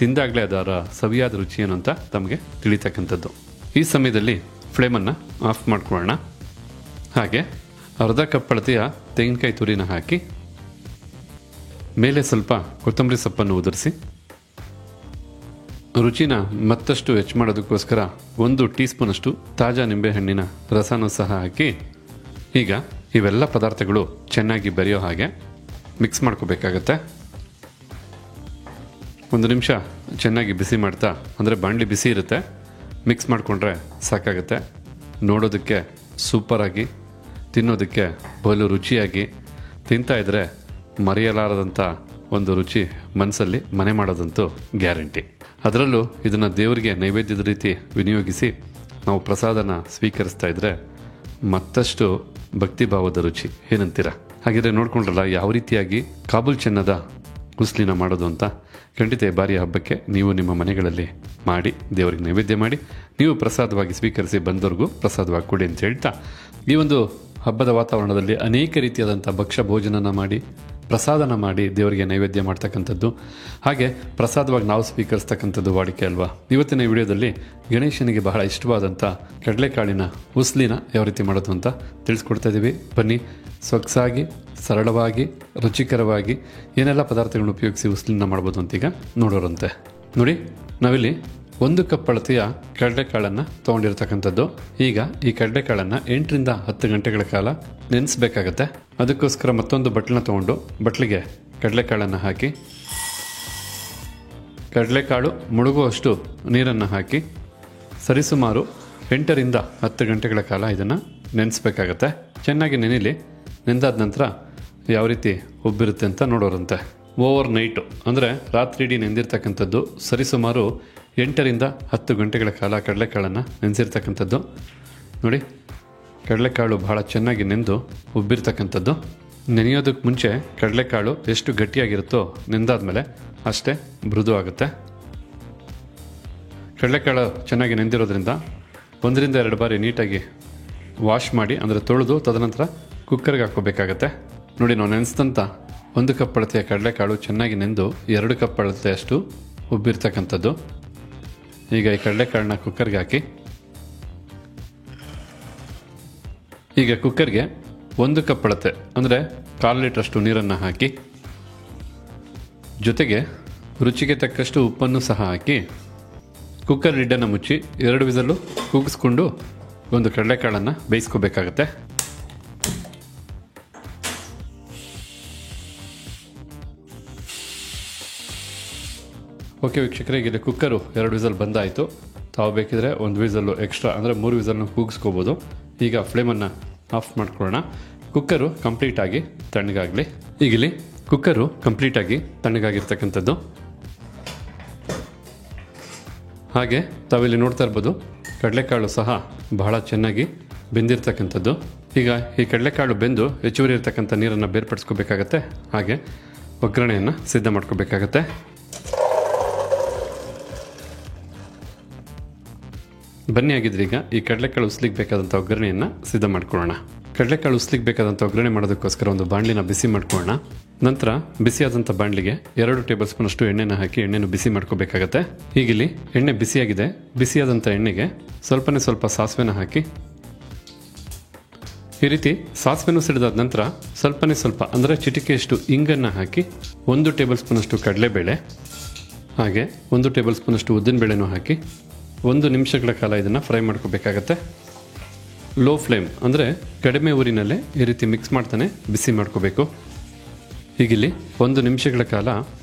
ತಿಂದಾಗಲೇ ಅದರ ಸವಿಯಾದ ರುಚಿ ಏನು ಅಂತ ತಮಗೆ ತಿಳಿತಕ್ಕಂಥದ್ದು. ಈ ಸಮಯದಲ್ಲಿ ಫ್ಲೇಮನ್ನು ಆಫ್ ಮಾಡ್ಕೊಳ್ಳೋಣ. ಹಾಗೆ ಅರ್ಧ ಕಪ್ ಅಳತೆಯ ತೆಂಗಿನಕಾಯಿ ತುರಿನ ಹಾಕಿ ಮೇಲೆ ಸ್ವಲ್ಪ ಕೊತ್ತಂಬರಿ ಸೊಪ್ಪನ್ನು ಉದುರಿಸಿ ರುಚಿನ ಮತ್ತಷ್ಟು ಹೆಚ್ಚು ಮಾಡೋದಕ್ಕೋಸ್ಕರ 1 ಟೀ ಸ್ಪೂನಷ್ಟು ತಾಜಾ ನಿಂಬೆಹಣ್ಣಿನ ರಸನೂ ಸಹ ಹಾಕಿ ಈಗ ಇವೆಲ್ಲ ಪದಾರ್ಥಗಳು ಚೆನ್ನಾಗಿ ಬೆರೆಯೋ ಹಾಗೆ ಮಿಕ್ಸ್ ಮಾಡ್ಕೋಬೇಕಾಗತ್ತೆ. 1 ನಿಮಿಷ ಚೆನ್ನಾಗಿ ಬಿಸಿ ಮಾಡ್ತಾ, ಅಂದರೆ ಬಾಣಲಿ ಬಿಸಿ ಇರುತ್ತೆ, ಮಿಕ್ಸ್ ಮಾಡಿಕೊಂಡ್ರೆ ಸಾಕಾಗುತ್ತೆ. ನೋಡೋದಕ್ಕೆ ಸೂಪರಾಗಿ, ತಿನ್ನೋದಕ್ಕೆ ಬಲು ರುಚಿಯಾಗಿ, ತಿಂತಾ ಇದ್ದರೆ ಮರೆಯಲಾರದಂಥ ಒಂದು ರುಚಿ ಮನಸ್ಸಲ್ಲಿ ಮನೆ ಮಾಡೋದಂತೂ ಗ್ಯಾರಂಟಿ. ಅದರಲ್ಲೂ ಇದನ್ನು ದೇವರಿಗೆ ನೈವೇದ್ಯದ ರೀತಿ ವಿನಿಯೋಗಿಸಿ ನಾವು ಪ್ರಸಾದನ ಸ್ವೀಕರಿಸ್ತಾ ಇದ್ದರೆ ಮತ್ತಷ್ಟು ಭಕ್ತಿಭಾವದ ರುಚಿ, ಏನಂತೀರ? ಹಾಗಿದ್ರೆ ನೋಡ್ಕೊಂಡ್ರಲ್ಲ ಯಾವ ರೀತಿಯಾಗಿ ಕಾಬೂಲ್ ಚೆನ್ನದ ಉಸ್ಲಿನ ಮಾಡೋದು ಅಂತ. ಖಂಡಿತ ಬಾರಿಯ ಹಬ್ಬಕ್ಕೆ ನೀವು ನಿಮ್ಮ ಮನೆಗಳಲ್ಲಿ ಮಾಡಿ ದೇವರಿಗೆ ನೈವೇದ್ಯ ಮಾಡಿ ನೀವು ಪ್ರಸಾದವಾಗಿ ಸ್ವೀಕರಿಸಿ ಬಂದವ್ರಿಗೂ ಪ್ರಸಾದವಾಗಿ ಕೊಡಿ ಅಂತ ಹೇಳ್ತಾ, ಈ ಒಂದು ಹಬ್ಬದ ವಾತಾವರಣದಲ್ಲಿ ಅನೇಕ ರೀತಿಯಾದಂಥ ಭಕ್ಷ್ಯ ಭೋಜನನ ಮಾಡಿ ಪ್ರಸಾದನ ಮಾಡಿ ದೇವರಿಗೆ ನೈವೇದ್ಯ ಮಾಡ್ತಕ್ಕಂಥದ್ದು, ಹಾಗೆ ಪ್ರಸಾದವಾಗಿ ನಾವು ಸ್ವೀಕರಿಸ್ತಕ್ಕಂಥದ್ದು ವಾಡಿಕೆ ಅಲ್ವಾ. ಇವತ್ತಿನ ಈ ವಿಡಿಯೋದಲ್ಲಿ ಗಣೇಶನಿಗೆ ಬಹಳ ಇಷ್ಟವಾದಂಥ ಕಡಲೆಕಾಳಿನ ಉಸ್ಲಿನ ಯಾವ ರೀತಿ ಮಾಡೋದು ಅಂತ ತಿಳಿಸ್ಕೊಡ್ತಾ ಇದ್ದೀವಿ. ಬನ್ನಿ, ಸೊಗಸಾಗಿ ಸರಳವಾಗಿ ರುಚಿಕರವಾಗಿ ಏನೆಲ್ಲ ಪದಾರ್ಥಗಳನ್ನ ಉಪಯೋಗಿಸಿ ಉಸ್ಲಿನ ಮಾಡ್ಬೋದು ಅಂತೀಗ ನೋಡೋರಂತೆ. ನೋಡಿ, ನಾವಿಲ್ಲಿ 1 ಕಪ್ ಅಳತೆಯ ಕಡಲೆಕಾಳನ್ನು ತೊಗೊಂಡಿರ್ತಕ್ಕಂಥದ್ದು. ಈಗ ಈ ಕಡಲೆಕಾಳನ್ನು 8 ರಿಂದ 10 ಗಂಟೆಗಳ ಕಾಲ ನೆನೆಸಬೇಕಾಗತ್ತೆ. ಅದಕ್ಕೋಸ್ಕರ ಮತ್ತೊಂದು ಬಟ್ಲನ್ನ ತೊಗೊಂಡು ಬಟ್ಲಿಗೆ ಕಡಲೆಕಾಳನ್ನು ಹಾಕಿ ಕಡಲೆಕಾಳು ಮುಳುಗುವಷ್ಟು ನೀರನ್ನು ಹಾಕಿ ಸರಿಸುಮಾರು 8 ರಿಂದ 10 ಗಂಟೆಗಳ ಕಾಲ ಇದನ್ನು ನೆನೆಸಬೇಕಾಗತ್ತೆ. ಚೆನ್ನಾಗಿ ನೆನೆಯಲಿ. ನೆಂದಾದ ನಂತರ ಯಾವ ರೀತಿ ಉಬ್ಬಿರುತ್ತೆ ಅಂತ ನೋಡೋರಂತೆ. ಓವರ್ ನೈಟು ಅಂದರೆ ರಾತ್ರಿ ಇಡೀ ನೆಂದಿರ್ತಕ್ಕಂಥದ್ದು, ಸರಿಸುಮಾರು 8 ರಿಂದ 10 ಗಂಟೆಗಳ ಕಾಲ ಕಡಲೆಕಾಳನ್ನು ನೆನೆಸಿರ್ತಕ್ಕಂಥದ್ದು. ನೋಡಿ, ಕಡಲೆಕಾಳು ಬಹಳ ಚೆನ್ನಾಗಿ ನೆಂದು ಉಬ್ಬಿರ್ತಕ್ಕಂಥದ್ದು. ನೆನೆಯೋದಕ್ಕೆ ಮುಂಚೆ ಕಡಲೆಕಾಳು ಎಷ್ಟು ಗಟ್ಟಿಯಾಗಿರುತ್ತೋ ನೆಂದಾದ್ಮೇಲೆ ಅಷ್ಟೇ ಮೃದು ಆಗುತ್ತೆ. ಕಡಲೆಕಾಳು ಚೆನ್ನಾಗಿ ನೆಂದಿರೋದ್ರಿಂದ 1 ರಿಂದ 2 ಬಾರಿ ನೀಟಾಗಿ ವಾಶ್ ಮಾಡಿ, ಅಂದರೆ ತೊಳೆದು ತದನಂತರ ಕುಕ್ಕರ್ಗೆ ಹಾಕ್ಕೋಬೇಕಾಗತ್ತೆ. ನೋಡಿ, ನಾವು ನೆನೆಸಿದಂಥ 1 ಕಪ್ ಅಳತೆಯ ಕಡಲೆಕಾಳು ಚೆನ್ನಾಗಿ ನೆಂದು 2 ಕಪ್ ಅಳತೆಯಷ್ಟು ಉಬ್ಬಿರ್ತಕ್ಕಂಥದ್ದು. ಈಗ ಈ ಕಡಲೆಕಾಳನ್ನ ಕುಕ್ಕರ್ಗೆ ಹಾಕಿ ಈಗ ಕುಕ್ಕರ್ಗೆ 1 ಕಪ್ ಅಳತೆ ಅಂದರೆ 1/4 ಲೀಟ್ರಷ್ಟು ನೀರನ್ನು ಹಾಕಿ ಜೊತೆಗೆ ರುಚಿಗೆ ತಕ್ಕಷ್ಟು ಉಪ್ಪನ್ನು ಸಹ ಹಾಕಿ ಕುಕ್ಕರ್ ಲಿಡ್ಡನ್ನು ಮುಚ್ಚಿ 2 ವಿಸಲ್ಲು ಕೂಗಿಸ್ಕೊಂಡು ಒಂದು ಕಡಲೆಕಾಳನ್ನು ಬೇಯಿಸ್ಕೋಬೇಕಾಗತ್ತೆ. ಓಕೆ ವೀಕ್ಷಕರೇ, ಈಗ ಕುಕ್ಕರು 2 ವಿಸಲ್ ಬಂದಾಯಿತು. ತಾವು ಬೇಕಿದ್ರೆ 1 ವಿಸಲ್ಲು ಎಕ್ಸ್ಟ್ರಾ ಅಂದರೆ 3 ವಿಸಲ್ನ ಕೂಗಿಸ್ಕೋಬೋದು. ಈಗ ಫ್ಲೇಮನ್ನು ಆಫ್ ಮಾಡ್ಕೊಳ್ಳೋಣ. ಕುಕ್ಕರು ಕಂಪ್ಲೀಟಾಗಿ ತಣ್ಣಗಾಗಲಿ. ಈಗಿಲ್ಲಿ ಕುಕ್ಕರು ಕಂಪ್ಲೀಟಾಗಿ ತಣ್ಣಗಾಗಿರ್ತಕ್ಕಂಥದ್ದು. ಹಾಗೆ ತಾವಿಲ್ಲಿ ನೋಡ್ತಾ ಇರ್ಬೋದು, ಕಡಲೆಕಾಳು ಸಹ ಬಹಳ ಚೆನ್ನಾಗಿ ಬೆಂದಿರ್ತಕ್ಕಂಥದ್ದು. ಈಗ ಈ ಕಡಲೆಕಾಳು ಬೆಂದು ಹೆಚ್ಚುವರಿ ಇರ್ತಕ್ಕಂಥ ನೀರನ್ನು ಬೇರ್ಪಡಿಸ್ಕೋಬೇಕಾಗತ್ತೆ. ಹಾಗೆ ಒಗ್ಗರಣೆಯನ್ನು ಸಿದ್ಧ ಮಾಡ್ಕೋಬೇಕಾಗತ್ತೆ. ಬನ್ನಿ, ಆಗಿದ್ರೆ ಈಗ ಈ ಕಡಲೆಕಾಳು ಉಸ್ಲಿಗೆ ಬೇಕಾದಂಥ ಒಗ್ಗರಣೆಯನ್ನು ಸಿದ್ಧ ಮಾಡ್ಕೊಳ್ಳೋಣ. ಕಡಲೆಕಾಳು ಉಸ್ಲಿಗೆ ಬೇಕಾದಂಥ ಒಗ್ಗರಣೆ ಮಾಡೋದಕ್ಕೋಸ್ಕರ ಒಂದು ಬಾಣಲಿನ ಬಿಸಿ ಮಾಡ್ಕೊಳ್ಳೋಣ. ನಂತರ ಬಿಸಿಯಾದಂಥ ಬಾಣಲಿಗೆ 2 ಟೇಬಲ್ ಸ್ಪೂನಷ್ಟು ಎಣ್ಣೆನ ಹಾಕಿ ಎಣ್ಣೆನ ಬಿಸಿ ಮಾಡ್ಕೋಬೇಕಾಗತ್ತೆ. ಈಗಿಲ್ಲಿ ಎಣ್ಣೆ ಬಿಸಿಯಾಗಿದೆ. ಬಿಸಿಯಾದಂಥ ಎಣ್ಣೆಗೆ ಸ್ವಲ್ಪ ಸಾಸಿವೆನ ಹಾಕಿ ಈ ರೀತಿ ಸಾಸಿವೆನೂ ಸಿಡಿದಾದ ನಂತರ ಸ್ವಲ್ಪ ಅಂದರೆ ಚಿಟಿಕೆಯಷ್ಟು ಇಂಗನ್ನು ಹಾಕಿ 1 ಟೇಬಲ್ ಸ್ಪೂನಷ್ಟು ಕಡಲೆಬೇಳೆ ಹಾಗೆ 1 ಟೇಬಲ್ ಸ್ಪೂನಷ್ಟು ಉದ್ದಿನಬೇಳೆನೂ ಹಾಕಿ 1 ನಿಮಿಷಗಳ ಕಾಲ ಇದನ್ನು ಫ್ರೈ ಮಾಡ್ಕೋಬೇಕಾಗತ್ತೆ. ಲೋ ಫ್ಲೇಮ್ ಅಂದರೆ ಕಡಿಮೆ ಊರಿನಲ್ಲೇ ಈ ರೀತಿ ಮಿಕ್ಸ್ ಮಾಡ್ತಾನೆ ಬಿಸಿ ಮಾಡ್ಕೋಬೇಕು. ಹೀಗಿಲ್ಲಿ 1 ನಿಮಿಷಗಳ ಕಾಲ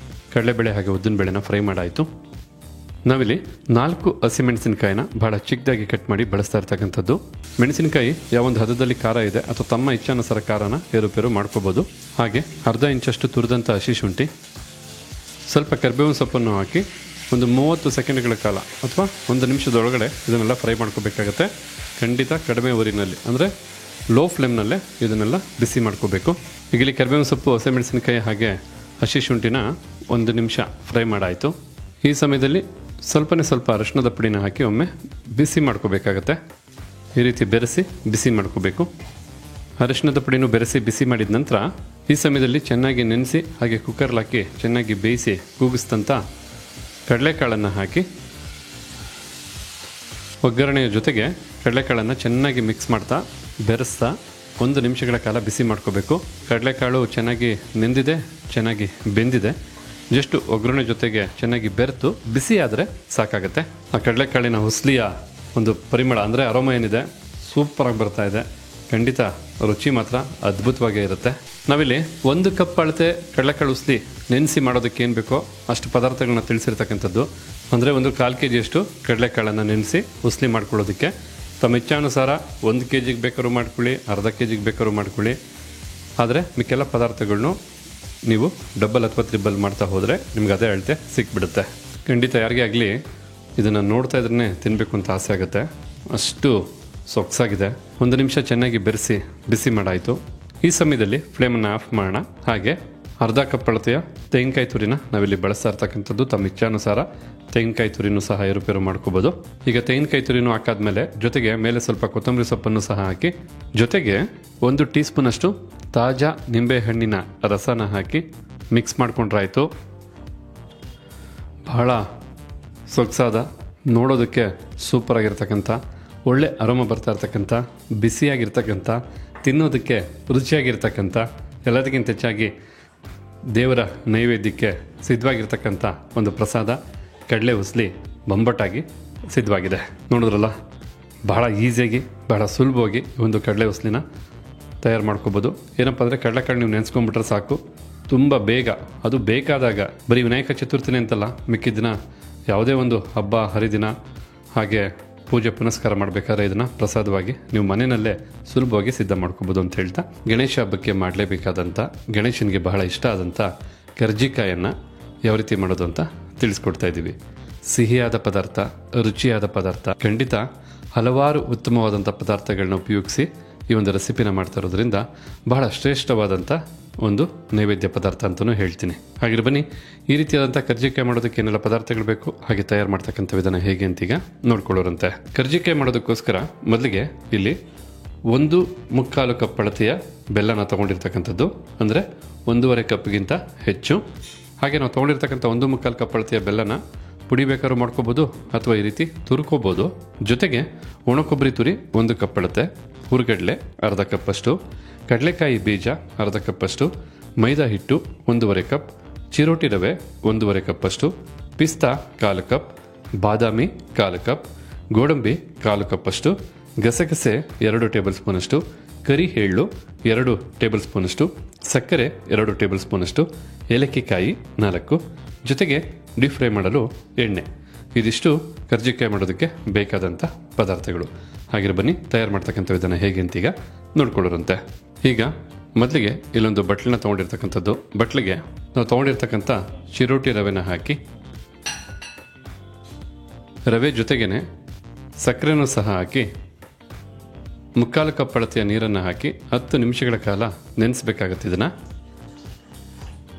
ಕಡಲೆಬೇಳೆ ಹಾಗೆ ಉದ್ದಿನಬೇಳೆನ ಫ್ರೈ ಮಾಡಾಯಿತು. ನಾವಿಲ್ಲಿ 4 ಹಸಿಮೆಣಸಿನಕಾಯಿನ ಬಹಳ ಚಿಕ್ಕದಾಗಿ ಕಟ್ ಮಾಡಿ ಬಳಸ್ತಾ ಇರ್ತಕ್ಕಂಥದ್ದು. ಮೆಣಸಿನಕಾಯಿ ಯಾವೊಂದು ಹದದಲ್ಲಿ ಖಾರ ಇದೆ ಅಥವಾ ತಮ್ಮ ಇಚ್ಛಾನುಸಾರ ಖಾರನ ಏರುಪೇರು ಮಾಡ್ಕೋಬೋದು. ಹಾಗೆ ಅರ್ಧ ಇಂಚಷ್ಟು ತುರಿದಂಥ ಹಸಿ ಶುಂಠಿ, ಸ್ವಲ್ಪ ಕರಿಬೇವಿನ ಸೊಪ್ಪನ್ನು ಹಾಕಿ ಒಂದು 30 ಸೆಕೆಂಡ್ಗಳ ಕಾಲ ಅಥವಾ 1 ನಿಮಿಷದೊಳಗಡೆ ಇದನ್ನೆಲ್ಲ ಫ್ರೈ ಮಾಡ್ಕೋಬೇಕಾಗತ್ತೆ. ಖಂಡಿತ ಕಡಿಮೆ ಊರಿನಲ್ಲಿ ಅಂದರೆ ಲೋ ಫ್ಲೇಮ್ನಲ್ಲೇ ಇದನ್ನೆಲ್ಲ ಬಿಸಿ ಮಾಡ್ಕೋಬೇಕು. ಈಗ ಇಲ್ಲಿ ಕರಿಬೇವಿನ ಸೊಪ್ಪು, ಹಸಿಮೆಣಸಿನಕಾಯಿ ಹಾಗೆ ಹಸಿ ಶುಂಠಿನ 1 ನಿಮಿಷ ಫ್ರೈ ಮಾಡಾಯಿತು. ಈ ಸಮಯದಲ್ಲಿ ಸ್ವಲ್ಪ ಅರಿಶಿಣದ ಪುಡಿನ ಹಾಕಿ ಒಮ್ಮೆ ಬಿಸಿ ಮಾಡ್ಕೋಬೇಕಾಗತ್ತೆ. ಈ ರೀತಿ ಬೆರೆಸಿ ಬಿಸಿ ಮಾಡ್ಕೋಬೇಕು. ಅರಿಶಿಣದ ಪುಡಿನೂ ಬೆರೆಸಿ ಬಿಸಿ ಮಾಡಿದ ನಂತರ ಈ ಸಮಯದಲ್ಲಿ ಚೆನ್ನಾಗಿ ನೆನೆಸಿ ಹಾಗೆ ಕುಕ್ಕರ್ಲಿ ಹಾಕಿ ಚೆನ್ನಾಗಿ ಬೇಯಿಸಿ ಕೂಗಿಸಿದಂಥ ಕಡಲೆಕಾಳನ್ನು ಹಾಕಿ ಒಗ್ಗರಣೆಯ ಜೊತೆಗೆ ಕಡಲೆಕಾಳನ್ನು ಚೆನ್ನಾಗಿ ಮಿಕ್ಸ್ ಮಾಡ್ತಾ ಬೆರೆಸ್ತಾ 1 ನಿಮಿಷಗಳ ಕಾಲ ಬಿಸಿ ಮಾಡ್ಕೋಬೇಕು. ಕಡಲೆಕಾಳು ಚೆನ್ನಾಗಿ ನೆಂದಿದೆ, ಚೆನ್ನಾಗಿ ಬೆಂದಿದೆ. ಜಸ್ಟ್ ಒಗ್ಗರಣೆ ಜೊತೆಗೆ ಚೆನ್ನಾಗಿ ಬೆರೆತು ಬಿಸಿ ಆದರೆ ಸಾಕಾಗುತ್ತೆ. ಆ ಕಡಲೆಕಾಳಿನ ಹುಸ್ಲಿಯ ಒಂದು ಪರಿಮಳ ಅಂದರೆ ಅರೋಮ ಏನಿದೆ ಸೂಪರಾಗಿ ಬರ್ತಾ ಇದೆ. ಖಂಡಿತ ರುಚಿ ಮಾತ್ರ ಅದ್ಭುತವಾಗೇ ಇರುತ್ತೆ. ನಾವಿಲ್ಲಿ 1 ಕಪ್ ಅಳತೆ ಕಡಲೆಕಾಳು ಉಸ್ಲಿ ನೆನೆಸಿ ಮಾಡೋದಕ್ಕೆ ಏನು ಬೇಕೋ ಅಷ್ಟು ಪದಾರ್ಥಗಳನ್ನ ತಿಳಿಸಿರ್ತಕ್ಕಂಥದ್ದು. ಅಂದರೆ 1/4 kg ಕಡಲೆಕಾಳನ್ನು ನೆನೆಸಿ ಉಸ್ಲಿ ಮಾಡ್ಕೊಳ್ಳೋದಕ್ಕೆ. ತಮ್ಮ ಇಚ್ಛಾನುಸಾರ 1 kg ಬೇಕಾದ್ರೂ ಮಾಡ್ಕೊಳ್ಳಿ, ಅರ್ಧ kg ಬೇಕಾದ್ರೂ ಮಾಡ್ಕೊಳ್ಳಿ. ಆದರೆ ಮಿಕ್ಕೆಲ್ಲ ಪದಾರ್ಥಗಳನ್ನು ನೀವು ಡಬಲ್ ಅಥವಾ ತ್ರಿಬಲ್ ಮಾಡ್ತಾ ಹೋದರೆ ನಿಮ್ಗೆ ಅದೇ ಅಳತೆ ಸಿಕ್ಬಿಡುತ್ತೆ. ಖಂಡಿತ ಯಾರಿಗೇ ಆಗಲಿ ಇದನ್ನು ನೋಡ್ತಾ ಇದ್ರೇ ತಿನ್ನಬೇಕು ಅಂತ ಆಸೆ ಆಗುತ್ತೆ, ಅಷ್ಟು ಸೊಗಸಾಗಿದೆ. 1 ನಿಮಿಷ ಚೆನ್ನಾಗಿ ಬೆರೆಸಿ ಬಿಸಿ ಮಾಡಾಯಿತು. ಈ ಸಮಯದಲ್ಲಿ ಫ್ಲೇಮನ್ನು ಆಫ್ ಮಾಡೋಣ. ಹಾಗೆ ಅರ್ಧ ಕಪ್ ಅಳತೆಯ ತೆಂಗಿನಕಾಯಿ ತುರಿನ ನಾವಿಲ್ಲಿ ಬಳಸ್ತಾ ಇರ್ತಕ್ಕಂಥದ್ದು. ತಮ್ಮ ಇಚ್ಛಾನುಸಾರ ತೆಂಗಿನಕಾಯಿ ತುರಿನೂ ಸಹ ಏರುಪೇರು ಮಾಡ್ಕೋಬೋದು. ಈಗ ತೆಂಗಿನಕಾಯಿ ತುರಿನೂ ಹಾಕಾದ್ಮೇಲೆ ಜೊತೆಗೆ ಮೇಲೆ ಸ್ವಲ್ಪ ಕೊತ್ತಂಬರಿ ಸೊಪ್ಪನ್ನು ಸಹ ಹಾಕಿ ಜೊತೆಗೆ 1 ಟೀ ಸ್ಪೂನಷ್ಟು ತಾಜಾ ನಿಂಬೆಹಣ್ಣಿನ ರಸನ ಹಾಕಿ ಮಿಕ್ಸ್ ಮಾಡ್ಕೊಂಡ್ರಾಯ್ತು. ಬಹಳ ಸೊಗಸಾದ, ನೋಡೋದಕ್ಕೆ ಸೂಪರಾಗಿರ್ತಕ್ಕಂಥ, ಒಳ್ಳೆ ಅರೋಮ ಬರ್ತಾ ಇರ್ತಕ್ಕಂಥ, ಬಿಸಿಯಾಗಿರ್ತಕ್ಕಂಥ, ತಿನ್ನೋದಕ್ಕೆ ರುಚಿಯಾಗಿರ್ತಕ್ಕಂಥ, ಎಲ್ಲದಕ್ಕಿಂತ ಹೆಚ್ಚಾಗಿ ದೇವರ ನೈವೇದ್ಯಕ್ಕೆ ಸಿದ್ಧವಾಗಿರ್ತಕ್ಕಂಥ ಒಂದು ಪ್ರಸಾದ ಕಡಲೆ ಉಸ್ಲಿ ಬೊಂಬಟ್ಟಾಗಿ ಸಿದ್ಧವಾಗಿದೆ. ನೋಡಿದ್ರಲ್ಲ, ಬಹಳ ಈಸಿಯಾಗಿ ಬಹಳ ಸುಲಭವಾಗಿ ಒಂದು ಕಡಲೆ ಉಸ್ಲಿನ ತಯಾರು ಮಾಡ್ಕೋಬೋದು. ಏನಪ್ಪ ಅಂದರೆ ಕಡಲೆಕಾಳು ನೀವು ನೆನೆಸ್ಕೊಂಡ್ಬಿಟ್ರೆ ಸಾಕು, ತುಂಬ ಬೇಗ, ಅದು ಬೇಕಾದಾಗ, ಬರೀ ವಿನಾಯಕ ಚತುರ್ಥಿನೇ ಅಂತಲ್ಲ, ಮಿಕ್ಕಿದ ದಿನ ಯಾವುದೇ ಒಂದು ಹಬ್ಬ ಹರಿದಿನ ಹಾಗೆ ಪೂಜೆ ಪುನಸ್ಕಾರ ಮಾಡಬೇಕಾದ್ರೆ ಇದನ್ನು ಪ್ರಸಾದವಾಗಿ ನೀವು ಮನೆಯಲ್ಲೇ ಸುಲಭವಾಗಿ ಸಿದ್ಧ ಮಾಡ್ಕೋಬೋದು ಅಂತ ಹೇಳ್ತಾ, ಗಣೇಶ ಹಬ್ಬಕ್ಕೆ ಮಾಡಲೇಬೇಕಾದಂಥ, ಗಣೇಶನಿಗೆ ಬಹಳ ಇಷ್ಟ ಆದಂಥ ಕರ್ಜಿಕಾಯನ್ನು ಯಾವ ರೀತಿ ಮಾಡೋದು ಅಂತ ತಿಳಿಸ್ಕೊಡ್ತಾ ಇದ್ದೀವಿ. ಸಿಹಿಯಾದ ಪದಾರ್ಥ, ರುಚಿಯಾದ ಪದಾರ್ಥ, ಖಂಡಿತ ಹಲವಾರು ಉತ್ತಮವಾದಂಥ ಪದಾರ್ಥಗಳನ್ನ ಉಪಯೋಗಿಸಿ ಈ ಒಂದು ರೆಸಿಪಿನ ಮಾಡ್ತಾ ಇರೋದ್ರಿಂದ ಬಹಳ ಶ್ರೇಷ್ಠವಾದಂಥ ಒಂದು ನೈವೇದ್ಯ ಪದಾರ್ಥ ಅಂತಲೂ ಹೇಳ್ತೀನಿ. ಹಾಗೆ ಬನ್ನಿ, ಈ ರೀತಿಯಾದಂಥ ಕರ್ಜಿಕಾಯಿ ಮಾಡೋದಕ್ಕೆ ಏನೆಲ್ಲ ಪದಾರ್ಥಗಳು ಬೇಕು ಹಾಗೆ ತಯಾರು ಮಾಡ್ತಕ್ಕಂಥ ವಿಧಾನ ಹೇಗೆ ಅಂತೀಗ ನೋಡ್ಕೊಳ್ಳೋರಂತೆ. ಕರ್ಜಿಕಾಯಿ ಮಾಡೋದಕ್ಕೋಸ್ಕರ ಮೊದಲಿಗೆ ಇಲ್ಲಿ 1/4 ಕಪ್ ಅಳತೆಯ ಬೆಲ್ಲನ ತೊಗೊಂಡಿರ್ತಕ್ಕಂಥದ್ದು, ಅಂದರೆ 1.5 ಕಪ್ಗಿಂತ ಹೆಚ್ಚು. ಹಾಗೆ ನಾವು ತೊಗೊಂಡಿರ್ತಕ್ಕಂಥ 1/4 ಕಪ್ ಅಳತೆಯ ಬೆಲ್ಲನ ಪುಡಿ ಬೇಕಾದ್ರೂ ಮಾಡ್ಕೋಬೋದು ಅಥವಾ ಈ ರೀತಿ ತುರ್ಕೋಬೋದು. ಜೊತೆಗೆ ಒಣಕೊಬ್ಬರಿ ತುರಿ 1 ಕಪ್ ಅಳತೆ, ಹುರ್ಗಡ್ಲೆ ಅರ್ಧ ಕಪ್ಪಷ್ಟು, ಕಡಲೆಕಾಯಿ ಬೀಜ ಅರ್ಧ ಕಪ್ಪಷ್ಟು, ಮೈದಾ ಹಿಟ್ಟು 1.5 ಕಪ್, ಚಿರೋಟಿ ರವೆ 1.5 ಕಪ್ಪಷ್ಟು, ಪಿಸ್ತಾ 1/4 ಕಪ್, ಬಾದಾಮಿ 1/4 ಕಪ್, ಗೋಡಂಬಿ 1/4 ಕಪ್ಪಷ್ಟು, ಗಸಗಸೆ 2 ಟೇಬಲ್ ಸ್ಪೂನಷ್ಟು, ಕರಿ ಎಳ್ಳು 2 ಟೇಬಲ್ ಸ್ಪೂನಷ್ಟು, ಸಕ್ಕರೆ 2 ಟೇಬಲ್ ಸ್ಪೂನಷ್ಟು, ಏಲಕ್ಕಿಕಾಯಿ 4, ಜೊತೆಗೆ ಡೀಪ್ ಫ್ರೈ ಮಾಡಲು ಎಣ್ಣೆ. ಇದಿಷ್ಟು ಕರ್ಜಿಕಾಯಿ ಮಾಡೋದಕ್ಕೆ ಬೇಕಾದಂಥ ಪದಾರ್ಥಗಳು. ಹಾಗೆ ಬನ್ನಿ, ತಯಾರು ಮಾಡ್ತಕ್ಕಂಥ ವಿಧಾನ ಹೇಗೆ ಅಂತೀಗ ನೋಡ್ಕೊಳ್ಳೋರಂತೆ. ಈಗ ಮೊದಲಿಗೆ ಇಲ್ಲೊಂದು ಬಟ್ಲನ್ನ ತೊಗೊಂಡಿರ್ತಕ್ಕಂಥದ್ದು, ಬಟ್ಲಿಗೆ ನಾವು ತೊಗೊಂಡಿರ್ತಕ್ಕಂಥ ಚಿರೋಟಿ ರವೆನ ಹಾಕಿ, ರವೆ ಜೊತೆಗೇನೆ ಸಕ್ಕರೆನೂ ಸಹ ಹಾಕಿ 1/4 ಕಪ್ ಅಳತೆಯ ನೀರನ್ನು ಹಾಕಿ 10 ನಿಮಿಷಗಳ ಕಾಲ ನೆನೆಸಬೇಕಾಗತ್ತೆ. ಇದನ್ನು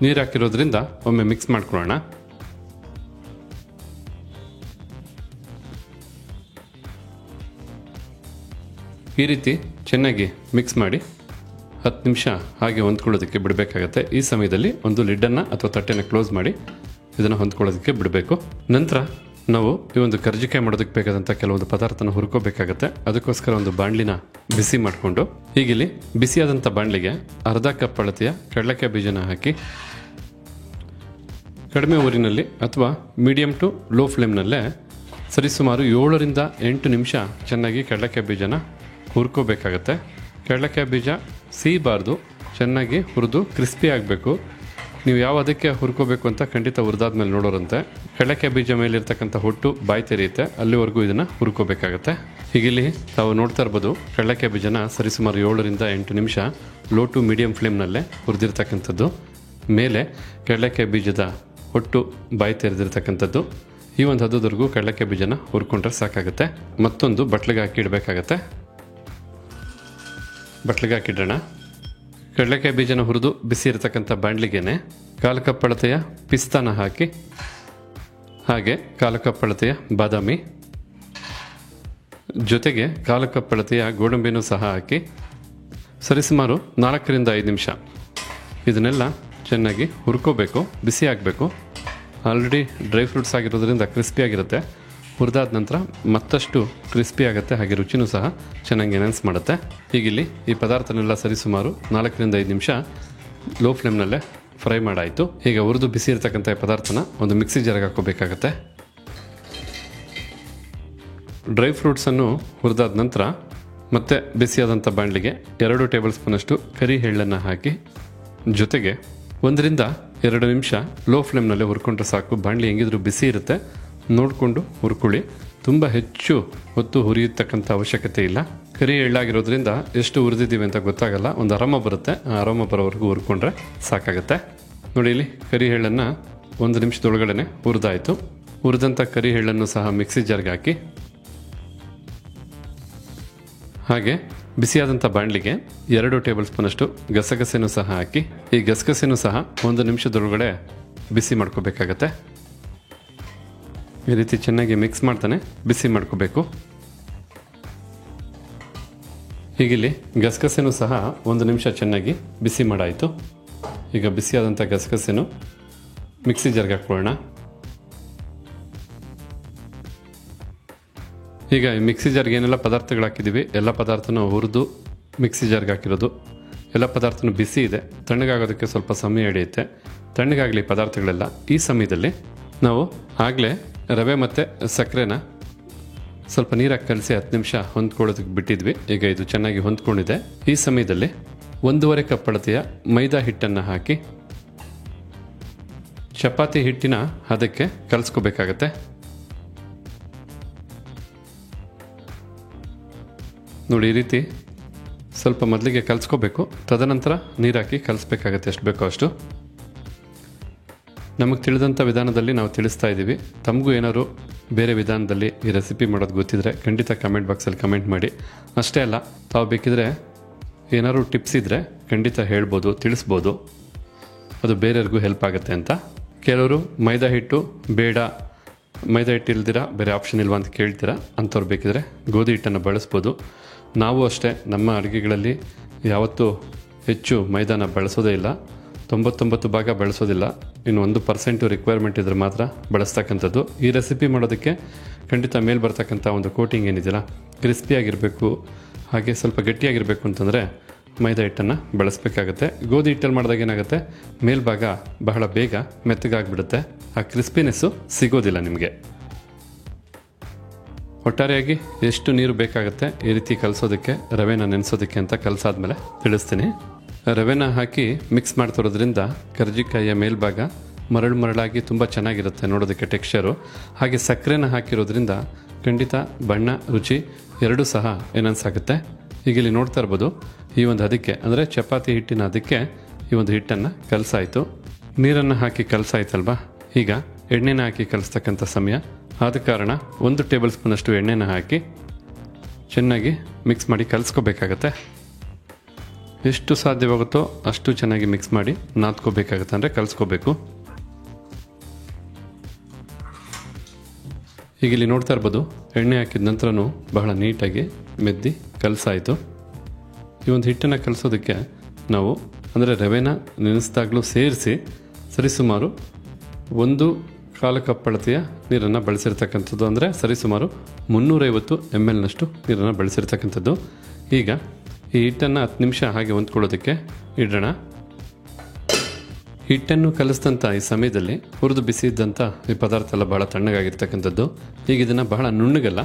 ನೀರು ಹಾಕಿರೋದ್ರಿಂದ ಒಮ್ಮೆ ಮಿಕ್ಸ್ ಮಾಡ್ಕೊಳ್ಳೋಣ. ಈ ರೀತಿ ಚೆನ್ನಾಗಿ ಮಿಕ್ಸ್ ಮಾಡಿ 10 ನಿಮಿಷ ಹಾಗೆ ಹೊಂದ್ಕೊಳ್ಳೋದಕ್ಕೆ ಬಿಡಬೇಕಾಗತ್ತೆ. ಈ ಸಮಯದಲ್ಲಿ ಒಂದು ಲಿಡ್ಡನ್ನು ಅಥವಾ ತಟ್ಟೆನ ಕ್ಲೋಸ್ ಮಾಡಿ ಇದನ್ನು ಹೊಂದ್ಕೊಳ್ಳೋದಕ್ಕೆ ಬಿಡಬೇಕು. ನಂತರ ನಾವು ಈ ಒಂದು ಕರ್ಜಿಕಾಯಿ ಮಾಡೋದಕ್ಕೆ ಬೇಕಾದಂಥ ಕೆಲವೊಂದು ಪದಾರ್ಥನ ಹುರ್ಕೋಬೇಕಾಗತ್ತೆ. ಅದಕ್ಕೋಸ್ಕರ ಒಂದು ಬಾಣಲಿನ ಬಿಸಿ ಮಾಡಿಕೊಂಡು, ಹೀಗಿಲ್ಲಿ ಬಿಸಿಯಾದಂಥ ಬಾಣಲಿಗೆ ಅರ್ಧ ಕಪ್ ಅಳತೆಯ ಕಡಲೆಕಾಯಿ ಬೀಜನ ಹಾಕಿ ಕಡಿಮೆ ಊರಿನಲ್ಲಿ ಅಥವಾ ಮೀಡಿಯಮ್ ಟು ಲೋ ಫ್ಲೇಮ್ನಲ್ಲೇ ಸರಿಸುಮಾರು 7ರಿಂದ 8 ನಿಮಿಷ ಚೆನ್ನಾಗಿ ಕಡಲೆಕಾಯಿ ಬೀಜನ ಹುರ್ಕೋಬೇಕಾಗತ್ತೆ. ಕಡಲೆಕಾಯಿ ಬೀಜ ಸಿಹಿಬಾರ್ದು, ಚೆನ್ನಾಗಿ ಹುರಿದು ಕ್ರಿಸ್ಪಿ ಆಗಬೇಕು. ನೀವು ಯಾವ ಅದಕ್ಕೆ ಹುರ್ಕೋಬೇಕು ಅಂತ ಖಂಡಿತ ಹುರಿದಾದ್ಮೇಲೆ ನೋಡೋರಂತೆ. ಕಡಲೆಕಾಯಿ ಬೀಜ ಮೇಲಿರ್ತಕ್ಕಂಥ ಹೊಟ್ಟು ಬಾಯಿ ತೆರೆಯುತ್ತೆ, ಅಲ್ಲಿವರೆಗೂ ಇದನ್ನು ಹುರ್ಕೋಬೇಕಾಗತ್ತೆ. ಹೀಗಿಲ್ಲಿ ತಾವು ನೋಡ್ತಾ ಇರ್ಬೋದು, ಕಡಲೆಕಾಯಿ ಬೀಜನ ಸರಿಸುಮಾರು 7ರಿಂದ 8 ನಿಮಿಷ ಲೋ ಟು ಮೀಡಿಯಂ ಫ್ಲೇಮ್ನಲ್ಲೇ ಹುರಿದಿರ್ತಕ್ಕಂಥದ್ದು. ಮೇಲೆ ಕಡಲೆಕಾಯಿ ಬೀಜದ ಒಟ್ಟು ಬಾಯಿ ತೆರೆದಿರ್ತಕ್ಕಂಥದ್ದು. ಈ ಒಂದು ಹದದವರೆಗೂ ಕಡಲೆಕಾಯಿ ಬೀಜನ ಹುರ್ಕೊಂಡ್ರೆ ಸಾಕಾಗುತ್ತೆ. ಮತ್ತೊಂದು ಬಟ್ಲಿಗೆ ಹಾಕಿ ಇಡಬೇಕಾಗತ್ತೆ. ಬಟ್ಲಿಗೆ ಹಾಕಿಡೋಣ. ಕಡಲೆಕಾಯಿ ಬೀಜನ ಹುರಿದು ಬಿಸಿ ಇರತಕ್ಕಂಥ ಬಾಣಲಿಗೆನೆ 1/4 ಕಪ್ ಅಳತೆಯ ಪಿಸ್ತಾನ ಹಾಕಿ, ಹಾಗೆ 1/4 ಕಪ್ ಅಳತೆಯ ಬಾದಾಮಿ, ಜೊತೆಗೆ 1/4 ಕಪ್ ಅಳತೆಯ ಗೋಡಂಬಿನೂ ಸಹ ಹಾಕಿ ಸರಿಸುಮಾರು 4 ರಿಂದ 5 ನಿಮಿಷ ಇದನ್ನೆಲ್ಲ ಚೆನ್ನಾಗಿ ಹುರ್ಕೋಬೇಕು. ಬಿಸಿ ಆಗಬೇಕು. ಆಲ್ರೆಡಿ ಡ್ರೈ ಫ್ರೂಟ್ಸ್ ಆಗಿರೋದ್ರಿಂದ ಕ್ರಿಸ್ಪಿ ಆಗಿರುತ್ತೆ. ಹುರಿದಾದ ನಂತರ ಮತ್ತಷ್ಟು ಕ್ರಿಸ್ಪಿ ಆಗುತ್ತೆ, ಹಾಗೆ ರುಚಿನೂ ಸಹ ಚೆನ್ನಾಗಿ ಎನ್ಹಾನ್ಸ್ ಮಾಡುತ್ತೆ. ಹೀಗಿಲ್ಲಿ ಈ ಪದಾರ್ಥನೆಲ್ಲ ಸರಿಸುಮಾರು 4 ರಿಂದ 5 ನಿಮಿಷ ಲೋ ಫ್ಲೇಮ್ನಲ್ಲೇ ಫ್ರೈ ಮಾಡಾಯಿತು. ಈಗ ಹುರಿದು ಬಿಸಿ ಇರತಕ್ಕಂಥ ಪದಾರ್ಥನ ಒಂದು ಮಿಕ್ಸಿ ಜಾರ್ಗೆ ಹಾಕೋಬೇಕಾಗತ್ತೆ. ಡ್ರೈ ಫ್ರೂಟ್ಸನ್ನು ಹುರಿದಾದ ನಂತರ ಮತ್ತೆ ಬಿಸಿಯಾದಂಥ ಬಾಣಲಿಗೆ 2 ಟೇಬಲ್ ಸ್ಪೂನಷ್ಟು ಕರಿ ಎಳ್ಳನ್ನು ಹಾಕಿ, ಜೊತೆಗೆ 1 ರಿಂದ 2 ನಿಮಿಷ ಲೋ ಫ್ಲೇಮ್ನಲ್ಲೇ ಹುರ್ಕೊಂಡ್ರೆ ಸಾಕು. ಬಾಣಲಿ ಹೆಂಗಿದ್ರು ಬಿಸಿ ಇರುತ್ತೆ, ನೋಡಿಕೊಂಡು ಹುರ್ಕೊಳ್ಳಿ. ತುಂಬ ಹೆಚ್ಚು ಹೊತ್ತು ಹುರಿಯತಕ್ಕಂಥ ಅವಶ್ಯಕತೆ ಇಲ್ಲ. ಕರಿ ಎಳ್ಳಾಗಿರೋದ್ರಿಂದ ಎಷ್ಟು ಹುರಿದಿದ್ದೀವಿ ಅಂತ ಗೊತ್ತಾಗಲ್ಲ. ಒಂದು ಅರೋಮ ಬರುತ್ತೆ, ಆ ಅರೋಮ ಬರೋವರೆಗೂ ಹುರ್ಕೊಂಡ್ರೆ ಸಾಕಾಗುತ್ತೆ. ನೋಡಿ, ಇಲ್ಲಿ ಕರಿ ಎಳ್ಳನ್ನು 1 ನಿಮಿಷದೊಳಗಡೆ ಹುರಿದಾಯಿತು. ಹುರಿದಂಥ ಕರಿ ಎಳ್ಳನ್ನು ಸಹ ಮಿಕ್ಸಿ ಜಾರ್ಗೆ ಹಾಕಿ, ಹಾಗೆ ಬಿಸಿಯಾದಂಥ ಬಾಣಲಿಗೆ 2 ಟೇಬಲ್ ಸ್ಪೂನಷ್ಟು ಗಸಗಸೆನೂ ಸಹ ಹಾಕಿ, ಈ ಗಸಗಸೆನೂ ಸಹ 1 ನಿಮಿಷದೊಳಗಡೆ ಬಿಸಿ ಮಾಡ್ಕೋಬೇಕಾಗತ್ತೆ. ಈ ರೀತಿ ಚೆನ್ನಾಗಿ ಮಿಕ್ಸ್ ಮಾಡ್ತಾನೆ ಬಿಸಿ ಮಾಡ್ಕೋಬೇಕು. ಹೀಗಿಲ್ಲಿ ಗಸಗಸೆನೂ ಸಹ 1 ನಿಮಿಷ ಚೆನ್ನಾಗಿ ಬಿಸಿ ಮಾಡಾಯಿತು. ಈಗ ಬಿಸಿಯಾದಂಥ ಗಸಗಸೆನೂ ಮಿಕ್ಸಿ ಜಾರ್ಗೆ ಹಾಕ್ಕೊಳ್ಳೋಣ. ಈಗ ಈ ಮಿಕ್ಸಿ ಜಾರ್ಗೆ ಏನೆಲ್ಲ ಪದಾರ್ಥಗಳು ಹಾಕಿದ್ದೀವಿ, ಎಲ್ಲ ಪದಾರ್ಥನೂ ಹುರಿದು ಮಿಕ್ಸಿ ಜಾರ್ಗೆ ಹಾಕಿರೋದು. ಎಲ್ಲ ಪದಾರ್ಥನೂ ಬಿಸಿ ಇದೆ. ತಣ್ಣಗಾಗೋದಕ್ಕೆ ಸ್ವಲ್ಪ ಸಮಯ ಹಿಡಿಯುತ್ತೆ. ತಣ್ಣಗಾಗಲಿ ಪದಾರ್ಥಗಳೆಲ್ಲ. ಈ ಸಮಯದಲ್ಲಿ ನಾವು ಆಗಲೇ ರವೆ ಮತ್ತು ಸಕ್ಕರೆನ ಸ್ವಲ್ಪ ನೀರಾಗಿ ಕಲಸಿ 10 ನಿಮಿಷ ಹೊಂದ್ಕೊಳ್ಳೋದಕ್ಕೆ ಬಿಟ್ಟಿದ್ವಿ. ಈಗ ಇದು ಚೆನ್ನಾಗಿ ಹೊಂದ್ಕೊಂಡಿದೆ. ಈ ಸಮಯದಲ್ಲಿ 1/2 ಕಪ್ ಅಳತೆಯ ಮೈದಾ ಹಿಟ್ಟನ್ನು ಹಾಕಿ ಚಪಾತಿ ಹಿಟ್ಟಿನ ಅದಕ್ಕೆ ಕಲಿಸ್ಕೋಬೇಕಾಗತ್ತೆ. ನೋಡಿ, ಈ ರೀತಿ ಸ್ವಲ್ಪ ಮೊದಲಿಗೆ ಕಲಿಸ್ಕೋಬೇಕು. ತದನಂತರ ನೀರು ಹಾಕಿ ಕಲಿಸ್ಬೇಕಾಗತ್ತೆ. ಎಷ್ಟು ಬೇಕೋ ಅಷ್ಟು. ನಮಗೆ ತಿಳಿದಂಥ ವಿಧಾನದಲ್ಲಿ ನಾವು ತಿಳಿಸ್ತಾ ಇದ್ದೀವಿ. ತಮಗೂ ಏನಾದ್ರು ಬೇರೆ ವಿಧಾನದಲ್ಲಿ ಈ ರೆಸಿಪಿ ಮಾಡೋದು ಗೊತ್ತಿದ್ರೆ ಖಂಡಿತ ಕಮೆಂಟ್ ಬಾಕ್ಸಲ್ಲಿ ಕಮೆಂಟ್ ಮಾಡಿ. ಅಷ್ಟೇ ಅಲ್ಲ, ತಾವು ಬೇಕಿದ್ರೆ ಏನಾದ್ರು ಟಿಪ್ಸ್ ಇದ್ದರೆ ಖಂಡಿತ ಹೇಳ್ಬೋದು, ತಿಳಿಸ್ಬೋದು. ಅದು ಬೇರೆಯವ್ರಿಗೂ ಹೆಲ್ಪ್ ಆಗುತ್ತೆ ಅಂತ. ಕೆಲವರು ಮೈದಾ ಹಿಟ್ಟು ಬೇಡ, ಮೈದಾ ಹಿಟ್ಟು ಇಲ್ದಿರ ಬೇರೆ ಆಪ್ಷನ್ ಇಲ್ವಾ ಅಂತ ಕೇಳ್ತೀರಾ. ಅಂಥವ್ರು ಬೇಕಿದ್ರೆ ಗೋಧಿ ಹಿಟ್ಟನ್ನು ಬಳಸ್ಬೋದು. ನಾವು ಅಷ್ಟೇ ನಮ್ಮ ಅಡುಗೆಗಳಲ್ಲಿ ಯಾವತ್ತೂ ಹೆಚ್ಚು ಮೈದಾನ ಬಳಸೋದೇ ಇಲ್ಲ. 99 ಭಾಗ ಬಳಸೋದಿಲ್ಲ. ಇನ್ನು 1% ರಿಕ್ವೈರ್ಮೆಂಟ್ ಇದ್ರೆ ಮಾತ್ರ ಬಳಸ್ತಕ್ಕಂಥದ್ದು. ಈ ರೆಸಿಪಿ ಮಾಡೋದಕ್ಕೆ ಖಂಡಿತ ಮೇಲೆ ಬರ್ತಕ್ಕಂಥ ಒಂದು ಕೋಟಿಂಗ್ ಏನಿದೆಯಲ್ಲ, ಕ್ರಿಸ್ಪಿಯಾಗಿರಬೇಕು, ಹಾಗೆ ಸ್ವಲ್ಪ ಗಟ್ಟಿಯಾಗಿರಬೇಕು ಅಂತಂದರೆ ಮೈದಾ ಹಿಟ್ಟನ್ನು ಬಳಸಬೇಕಾಗತ್ತೆ. ಗೋಧಿ ಹಿಟ್ಟಲ್ಲಿ ಮಾಡಿದಾಗ ಏನಾಗುತ್ತೆ, ಮೇಲ್ಭಾಗ ಬಹಳ ಬೇಗ ಮೆತ್ತಗಾಗ್ಬಿಡುತ್ತೆ. ಆ ಕ್ರಿಸ್ಪಿನೆಸ್ಸು ಸಿಗೋದಿಲ್ಲ ನಿಮಗೆ. ಒಟ್ಟಾರೆಯಾಗಿ ಎಷ್ಟು ನೀರು ಬೇಕಾಗುತ್ತೆ ಈ ರೀತಿ ಕಲಸೋದಕ್ಕೆ, ರವೆನ ನೆನೆಸೋದಕ್ಕೆ ಅಂತ ಕಲಸಾದ್ಮೇಲೆ ತಿಳಿಸ್ತೀನಿ. ರವೆನ ಹಾಕಿ ಮಿಕ್ಸ್ ಮಾಡ್ತಿರೋದ್ರಿಂದ ಕರ್ಜಿಕಾಯಿಯ ಮೇಲ್ಭಾಗ ಮರಳಾಗಿ ತುಂಬ ಚೆನ್ನಾಗಿರುತ್ತೆ ನೋಡೋದಕ್ಕೆ ಟೆಕ್ಸ್ಚರು. ಹಾಗೆ ಸಕ್ಕರೆನ ಹಾಕಿರೋದ್ರಿಂದ ಖಂಡಿತ ಬಣ್ಣ, ರುಚಿ ಎರಡೂ ಸಹ ಎನ್ಹಾನ್ಸ್ ಆಗುತ್ತೆ. ಈಗ ಇಲ್ಲಿ ನೋಡ್ತಾ ಇರ್ಬೋದು, ಈ ಒಂದು ಅದಕ್ಕೆ ಅಂದರೆ ಚಪಾತಿ ಹಿಟ್ಟಿನ ಅದಕ್ಕೆ ಈ ಒಂದು ಹಿಟ್ಟನ್ನು ಕಲಸಾಯಿತು. ನೀರನ್ನು ಹಾಕಿ ಕಲಸಾಯ್ತಲ್ವಾ. ಈಗ ಎಣ್ಣೆನ ಹಾಕಿ ಕಲಿಸ್ತಕ್ಕಂಥ ಸಮಯ. ಆದ ಕಾರಣ 1 ಟೇಬಲ್ ಸ್ಪೂನಷ್ಟು ಎಣ್ಣೆನ ಹಾಕಿ ಚೆನ್ನಾಗಿ ಮಿಕ್ಸ್ ಮಾಡಿ ಕಲಿಸ್ಕೋಬೇಕಾಗತ್ತೆ. ಎಷ್ಟು ಸಾಧ್ಯವಾಗುತ್ತೋ ಅಷ್ಟು ಚೆನ್ನಾಗಿ ಮಿಕ್ಸ್ ಮಾಡಿ ನಾದ್ಕೋಬೇಕಾಗತ್ತೆ, ಅಂದರೆ ಕಲಿಸ್ಕೋಬೇಕು. ಈಗ ಇಲ್ಲಿ ನೋಡ್ತಾ ಇರ್ಬೋದು, ಎಣ್ಣೆ ಹಾಕಿದ ನಂತರನೂ ಬಹಳ ನೀಟಾಗಿ ಮೆದ್ದಿ ಕಲಸಾಯಿತು. ಈ ಒಂದು ಹಿಟ್ಟನ್ನು ಕಲಿಸೋದಕ್ಕೆ ನಾವು ಅಂದರೆ ರವೆನ ನೆನೆಸಿದಾಗಲೂ ಸೇರಿಸಿ ಸರಿಸುಮಾರು 1/4 ಕಪ್ ಅಳತೆಯ ನೀರನ್ನು ಬಳಸಿರ್ತಕ್ಕಂಥದ್ದು, ಅಂದರೆ ಸರಿಸುಮಾರು 350 ml ನಷ್ಟು ನೀರನ್ನು ಬಳಸಿರ್ತಕ್ಕಂಥದ್ದು. ಈಗ ಈ ಹಿಟ್ಟನ್ನು 10 ನಿಮಿಷ ಹಾಗೆ ಹೊಂದ್ಕೊಳ್ಳೋದಕ್ಕೆ ಇಡೋಣ. ಹಿಟ್ಟನ್ನು ಕಲಿಸಿದಂಥ ಈ ಸಮಯದಲ್ಲಿ ಹುರಿದು ಬಿಸಿ ಇದ್ದಂಥ ಈ ಪದಾರ್ಥ ಎಲ್ಲ ಬಹಳ ತಣ್ಣಗಾಗಿರ್ತಕ್ಕಂಥದ್ದು. ಈಗ ಇದನ್ನು ಬಹಳ ನುಣ್ಣಗಲ್ಲ,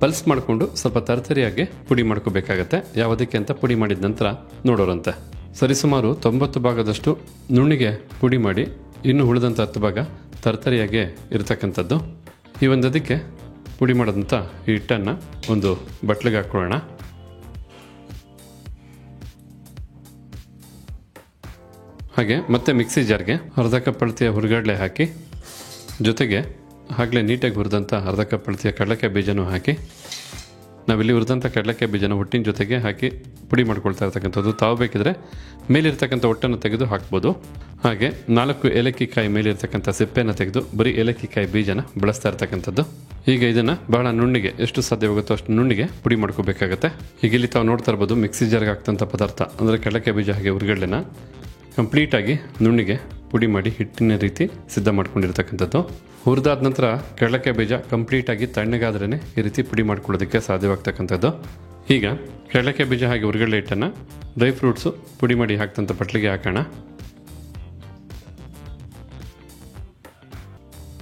ಪಲ್ಸ್ ಮಾಡಿಕೊಂಡು ಸ್ವಲ್ಪ ತರ್ತರಿಯಾಗಿ ಪುಡಿ ಮಾಡ್ಕೋಬೇಕಾಗತ್ತೆ. ಯಾವುದಕ್ಕೆ ಅಂತ ಪುಡಿ ಮಾಡಿದ ನಂತರ ನೋಡೋರಂತೆ. ಸರಿಸುಮಾರು 90 ಭಾಗದಷ್ಟು ನುಣ್ಣಿಗೆ ಪುಡಿ ಮಾಡಿ, ಇನ್ನು ಉಳಿದಂಥ 10 ಭಾಗ ತರ್ತರಿಯಾಗೆ ಇರತಕ್ಕಂಥದ್ದು. ಈ ಒಂದು ಅದಕ್ಕೆ ಪುಡಿ ಮಾಡೋದಂಥ ಈ ಹಿಟ್ಟನ್ನು ಒಂದು ಬಟ್ಲಿಗೆ ಹಾಕ್ಕೊಳ್ಳೋಣ. ಹಾಗೆ ಮತ್ತೆ ಮಿಕ್ಸಿ ಜಾರ್ಗೆ ಅರ್ಧ ಕಪ್ ಅಳತೆಯ ಹುರಿಗಡಲೆ ಹಾಕಿ, ಜೊತೆಗೆ ಆಗಲೇ ನೀಟಾಗಿ ಹುರಿದಂಥ ಅರ್ಧ ಕಪ್ ಅಳತೆಯ ಕಡಲೆಕಾಯಿ ಬೀಜನೂ ಹಾಕಿ, ನಾವಿಲ್ಲಿ ಹುರಿದಂಥ ಕಡಲೆಕಾಯಿ ಬೀಜನ ಹೊಟ್ಟಿನ ಜೊತೆಗೆ ಹಾಕಿ ಪುಡಿ ಮಾಡ್ಕೊಳ್ತಾ ಇರ್ತಕ್ಕಂಥದ್ದು. ತಾವು ಬೇಕಿದ್ರೆ ಮೇಲಿರ್ತಕ್ಕಂಥ ಒಟ್ಟನ್ನು ತೆಗೆದು ಹಾಕ್ಬೋದು. ಹಾಗೆ 4 ಏಲಕ್ಕಿ ಕಾಯಿ ಮೇಲಿರ್ತಕ್ಕಂಥ ಸಿಪ್ಪೆನ ತೆಗೆದು ಬರೀ ಏಲಕ್ಕಿ ಕಾಯಿ ಬೀಜನ ಬಳಸ್ತಾ ಇರ್ತಕ್ಕಂಥದ್ದು. ಈಗ ಇದನ್ನು ಬಹಳ ನುಣ್ಣಿಗೆ, ಎಷ್ಟು ಸಾಧ್ಯವಾಗುತ್ತೋ ಅಷ್ಟು ನುಣ್ಣಿಗೆ ಪುಡಿ ಮಾಡ್ಕೋಬೇಕಾಗತ್ತೆ. ಈಗ ಇಲ್ಲಿ ತಾವು ನೋಡ್ತಾ ಇರ್ಬೋದು ಮಿಕ್ಸಿ ಜಾರ್ಗೆ ಹಾಕ್ತಂಥ ಪದಾರ್ಥ ಅಂದರೆ ಕಡಲೆಕಾಯಿ ಬೀಜ ಹಾಗೆ ಹುರಿಗಡಲೆನ ಕಂಪ್ಲೀಟಾಗಿ ನುಣ್ಣಿಗೆ ಪುಡಿ ಮಾಡಿ ಹಿಟ್ಟಿನ ರೀತಿ ಸಿದ್ಧ ಮಾಡ್ಕೊಂಡಿರ್ತಕ್ಕಂಥದ್ದು. ಹುರಿದಾದ ನಂತರ ಕಡಲೆಕಾಯಿ ಬೀಜ ಕಂಪ್ಲೀಟಾಗಿ ತಣ್ಣಗಾದ್ರೇ ಈ ರೀತಿ ಪುಡಿ ಮಾಡ್ಕೊಳ್ಳೋದಕ್ಕೆ ಸಾಧ್ಯವಾಗ್ತಕ್ಕಂಥದ್ದು. ಈಗ ಕಡಲೆಕಾಯಿ ಬೀಜ ಹಾಗೆ ಹುರಿಗಡಲೆ ಹಿಟ್ಟನ್ನು ಡ್ರೈ ಫ್ರೂಟ್ಸು ಪುಡಿ ಮಾಡಿ ಹಾಕ್ತಂಥ ಬಟ್ಲಿಗೆ ಹಾಕೋಣ.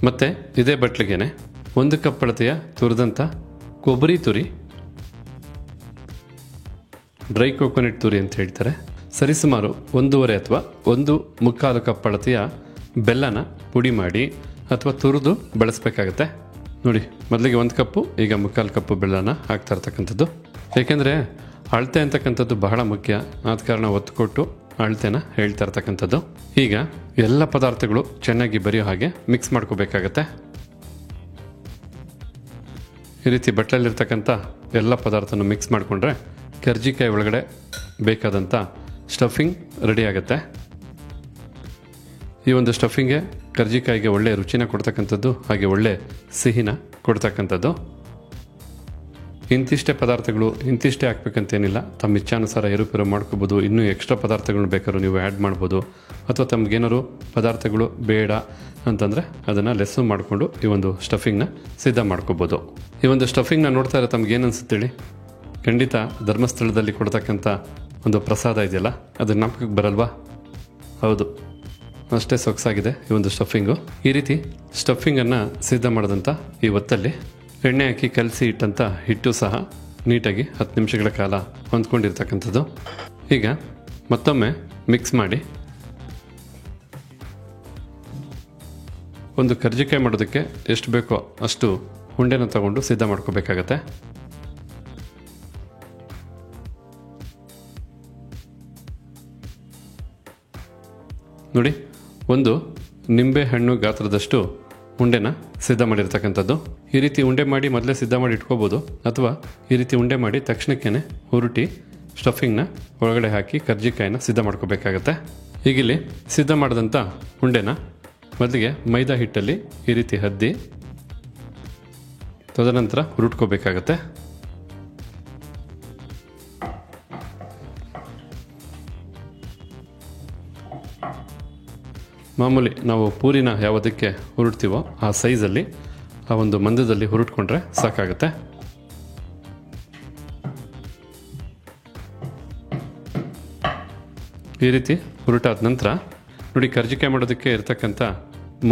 ಮತ್ತು ಇದೇ ಬಟ್ಲಿಗೆನೆ 1 ಕಪ್ ಅಳತೆಯ ತುರಿದಂಥ ಕೊಬ್ಬರಿ ತುರಿ, ಡ್ರೈ ಕೋಕೋನಟ್ ತುರಿ ಅಂತ ಹೇಳ್ತಾರೆ, ಸರಿಸುಮಾರು 1.5 ಅಥವಾ 1.25 ಕಪ್ ಅಳತೆಯ ಬೆಲ್ಲನ ಪುಡಿ ಮಾಡಿ ಅಥವಾ ತುರಿದು ಬಳಸಬೇಕಾಗತ್ತೆ. ನೋಡಿ, ಮೊದಲಿಗೆ 1 ಕಪ್ಪು, ಈಗ 3/4 ಕಪ್ಪು ಬೆಲ್ಲನ ಹಾಕ್ತಾ ಇರ್ತಕ್ಕಂಥದ್ದು. ಏಕೆಂದರೆ ಅಳತೆ ಅಂತಕ್ಕಂಥದ್ದು ಬಹಳ ಮುಖ್ಯ, ಆದ ಕಾರಣ ಒತ್ತು ಕೊಟ್ಟು ಅಳತೆನ ಹೇಳ್ತಾ ಇರ್ತಕ್ಕಂಥದ್ದು. ಈಗ ಎಲ್ಲ ಪದಾರ್ಥಗಳು ಚೆನ್ನಾಗಿ ಬೆರೆಯೋ ಹಾಗೆ ಮಿಕ್ಸ್ ಮಾಡ್ಕೋಬೇಕಾಗತ್ತೆ. ಈ ರೀತಿ ಬಟ್ಲಲ್ಲಿರ್ತಕ್ಕಂಥ ಎಲ್ಲ ಪದಾರ್ಥನ ಮಿಕ್ಸ್ ಮಾಡಿಕೊಂಡ್ರೆ ಕರ್ಜಿಕಾಯಿ ಒಳಗಡೆ ಬೇಕಾದಂಥ ಸ್ಟಫಿಂಗ್ ರೆಡಿ ಆಗುತ್ತೆ. ಈ ಒಂದು ಸ್ಟಫಿಂಗ್ಗೆ ಕರ್ಜಿಕಾಯಿಗೆ ಒಳ್ಳೆ ರುಚಿನ ಕೊಡ್ತಕ್ಕಂಥದ್ದು, ಹಾಗೆ ಒಳ್ಳೆ ಸಿಹಿನ ಕೊಡ್ತಕ್ಕಂಥದ್ದು. ಇಂತಿಷ್ಟೇ ಪದಾರ್ಥಗಳು, ಇಂತಿಷ್ಟೇ ಹಾಕ್ಬೇಕಂತೇನಿಲ್ಲ, ತಮ್ಮ ಇಚ್ಛಾನುಸಾರ ಏರುಪೇರು ಮಾಡ್ಕೋಬೋದು. ಇನ್ನೂ ಎಕ್ಸ್ಟ್ರಾ ಪದಾರ್ಥಗಳನ್ನ ಬೇಕಾದ್ರೂ ನೀವು ಆ್ಯಡ್ ಮಾಡ್ಬೋದು, ಅಥವಾ ತಮಗೇನಾದ್ರು ಪದಾರ್ಥಗಳು ಬೇಡ ಅಂತಂದರೆ ಅದನ್ನು ಲೆಸ್ಸು ಮಾಡಿಕೊಂಡು ಈ ಒಂದು ಸ್ಟಫಿಂಗ್ನ ಸಿದ್ಧ ಮಾಡ್ಕೋಬೋದು. ಈ ಒಂದು ಸ್ಟಫಿಂಗ್ನ ನೋಡ್ತಾ ಇರೋ ತಮಗೇನು ಅನಿಸುತ್ತೇಳಿ? ಖಂಡಿತ ಧರ್ಮಸ್ಥಳದಲ್ಲಿ ಕೊಡ್ತಕ್ಕಂಥ ಒಂದು ಪ್ರಸಾದ ಇದೆಯಲ್ಲ, ಅದು ಜ್ಞಾಪಕಕ್ಕೆ ಬರಲ್ವಾ? ಹೌದು, ಅಷ್ಟೇ ಸೊಗಸಾಗಿದೆ ಈ ಒಂದು ಸ್ಟಫಿಂಗು. ಈ ರೀತಿ ಸ್ಟಫಿಂಗನ್ನು ಸಿದ್ಧ ಮಾಡಿದಂಥ ಈ ಒತ್ತಲ್ಲಿ ಎಣ್ಣೆ ಹಾಕಿ ಕಲಸಿ ಇಟ್ಟಂಥ ಹಿಟ್ಟು ಸಹ ನೀಟಾಗಿ 10 ನಿಮಿಷಗಳ ಕಾಲ ಹೊಂದ್ಕೊಂಡಿರ್ತಕ್ಕಂಥದ್ದು. ಈಗ ಮತ್ತೊಮ್ಮೆ ಮಿಕ್ಸ್ ಮಾಡಿ ಒಂದು ಕರ್ಜಿಕಾಯಿ ಮಾಡೋದಕ್ಕೆ ಎಷ್ಟು ಬೇಕೋ ಅಷ್ಟು ಉಂಡೆನ ತಗೊಂಡು ಸಿದ್ಧ ಮಾಡ್ಕೋಬೇಕಾಗತ್ತೆ. ನೋಡಿ, ಒಂದು ನಿಂಬೆ ಹಣ್ಣು ಗಾತ್ರದಷ್ಟು ಉಂಡೆನ ಸಿದ್ಧ ಮಾಡಿರ್ತಕ್ಕಂಥದ್ದು. ಈ ರೀತಿ ಉಂಡೆ ಮಾಡಿ ಮೊದಲೇ ಸಿದ್ಧ ಮಾಡಿ ಇಟ್ಕೋಬೋದು, ಅಥವಾ ಈ ರೀತಿ ಉಂಡೆ ಮಾಡಿ ತಕ್ಷಣಕ್ಕೇ ಹುರುಟಿ ಸ್ಟಫಿಂಗ್ನ ಒಳಗಡೆ ಹಾಕಿ ಕರ್ಜಿಕಾಯಿನ ಸಿದ್ಧ ಮಾಡ್ಕೋಬೇಕಾಗತ್ತೆ. ಈಗಿಲ್ಲಿ ಸಿದ್ಧ ಮಾಡಿದಂಥ ಉಂಡೆನ ಮೊದಲಿಗೆ ಮೈದಾ ಹಿಟ್ಟಲ್ಲಿ ಈ ರೀತಿ ಹದ್ದಿ ತದನಂತರ ಹುರುಟ್ಕೋಬೇಕಾಗತ್ತೆ. ಮಾಮೂಲಿ ನಾವು ಪೂರಿನ ಯಾವುದಕ್ಕೆ ಹುರುಟ್ತೀವೋ ಆ ಸೈಜಲ್ಲಿ, ಆ ಒಂದು ಮಂದದಲ್ಲಿ ಹುರುಟ್ಕೊಂಡ್ರೆ ಸಾಕಾಗುತ್ತೆ. ಈ ರೀತಿ ಹುರುಟಾದ ನಂತರ ನೋಡಿ, ಕರ್ಜಿಕಾಯಿ ಮಾಡೋದಕ್ಕೆ ಇರ್ತಕ್ಕಂಥ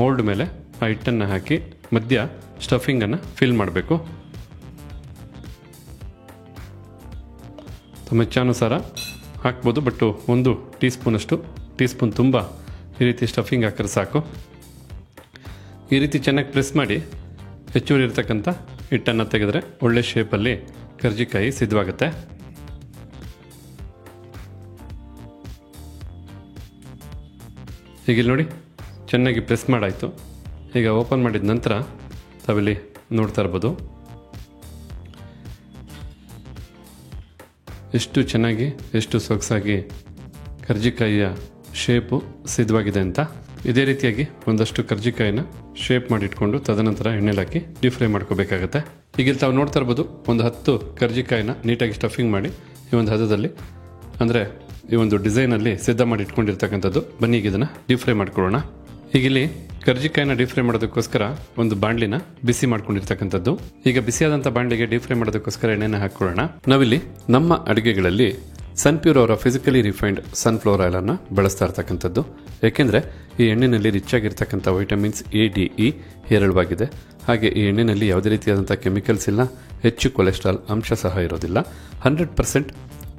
ಮೋಲ್ಡ್ ಮೇಲೆ ಆ ಹಿಟ್ಟನ್ನು ಹಾಕಿ ಮಧ್ಯ ಸ್ಟಫಿಂಗನ್ನು ಫಿಲ್ ಮಾಡಬೇಕು. ತಮ್ಮ ಇಚ್ಛಾನುಸಾರ ಹಾಕ್ಬೋದು, ಬಟ್ 1 ಟೀ ಸ್ಪೂನ್ ತುಂಬ ಈ ರೀತಿ ಸ್ಟಫಿಂಗ್ ಹಾಕಿದ್ರೆ ಸಾಕು. ಈ ರೀತಿ ಚೆನ್ನಾಗಿ ಪ್ರೆಸ್ ಮಾಡಿ ಹೆಚ್ಚುವರಿ ಇರ್ತಕ್ಕಂಥ ಹಿಟ್ಟನ್ನು ತೆಗೆದ್ರೆ ಒಳ್ಳೆ ಶೇಪಲ್ಲಿ ಕರ್ಜಿಕಾಯಿ ಸಿದ್ಧವಾಗುತ್ತೆ. ಈಗ ಇಲ್ಲಿ ನೋಡಿ, ಚೆನ್ನಾಗಿ ಪ್ರೆಸ್ ಮಾಡಾಯಿತು. ಈಗ ಓಪನ್ ಮಾಡಿದ ನಂತರ ತಾವಿಲ್ಲಿ ನೋಡ್ತಾ ಇರ್ಬೋದು ಎಷ್ಟು ಚೆನ್ನಾಗಿ, ಎಷ್ಟು ಸೊಗಸಾಗಿ ಕರ್ಜಿಕಾಯಿಯ ಶೇಪು ಸಿದ್ಧವಾಗಿದೆ ಅಂತ. ಇದೇ ರೀತಿಯಾಗಿ ಒಂದಷ್ಟು ಕರ್ಜಿಕಾಯಿನ ಶೇಪ್ ಮಾಡಿಟ್ಕೊಂಡು ತದನಂತರ ಎಣ್ಣೆಲಿ ಹಾಕಿ ಡೀಪ್ ಫ್ರೈ ಮಾಡ್ಕೋಬೇಕಾಗತ್ತೆ. ಈಗ ಇಲ್ಲಿ ತಾವು ನೋಡ್ತಾ ಇರ್ಬೋದು, ಒಂದು 10 ಕರ್ಜಿಕಾಯಿನ ನೀಟಾಗಿ ಸ್ಟಫಿಂಗ್ ಮಾಡಿ ಈ ಒಂದು ಹದದಲ್ಲಿ, ಅಂದರೆ ಈ ಒಂದು ಡಿಸೈನಲ್ಲಿ ಸಿದ್ಧ ಮಾಡಿ ಇಟ್ಕೊಂಡಿರ್ತಕ್ಕಂಥದ್ದು. ಬನ್ನಿ ಈಗ ಇದನ್ನು ಡೀಪ್ ಫ್ರೈ ಮಾಡ್ಕೊಳ್ಳೋಣ. ಈಗ ಇಲ್ಲಿ ಕರ್ಜಿಕಾಯಿನ ಡೀಪ್ ಫ್ರೈ ಮಾಡೋದಕ್ಕೋಸ್ಕರ ಒಂದು ಬಾಣಲಿನ ಬಿಸಿ ಮಾಡ್ಕೊಂಡಿರ್ತಕ್ಕಂಥದ್ದು. ಈಗ ಬಿಸಿಯಾದಂಥ ಬಾಣಲಿಗೆ ಡೀಪ್ ಫ್ರೈ ಮಾಡೋದಕ್ಕೋಸ್ಕರ ಎಣ್ಣೆನ ಹಾಕೊಳ್ಳೋಣ. ನಾವಿಲ್ಲಿ ನಮ್ಮ ಅಡುಗೆಗಳಲ್ಲಿ ಸನ್ಪ್ಯೂರ್ ಅವರ ಫಿಸಿಕಲಿ ರಿಫೈನ್ಡ್ ಸನ್ಫ್ಲವರ್ ಆಯಿಲನ್ನು ಬಳಸ್ತಾ ಇರ್ತಕ್ಕಂಥದ್ದು. ಏಕೆಂದರೆ ಈ ಎಣ್ಣೆಯಲ್ಲಿ ರಿಚ್ ಆಗಿರ್ತಕ್ಕಂಥ ವೈಟಮಿನ್ಸ್ ಎ, ಡಿ, ಇ ಹೇರಳವಾಗಿದೆ. ಹಾಗೆ ಈ ಎಣ್ಣೆಯಲ್ಲಿ ಯಾವುದೇ ರೀತಿಯಾದಂಥ ಕೆಮಿಕಲ್ಸ್ ಇಲ್ಲ, ಹೆಚ್ಚು ಕೊಲೆಸ್ಟ್ರಾಲ್ ಅಂಶ ಸಹ ಇರೋದಿಲ್ಲ. 100%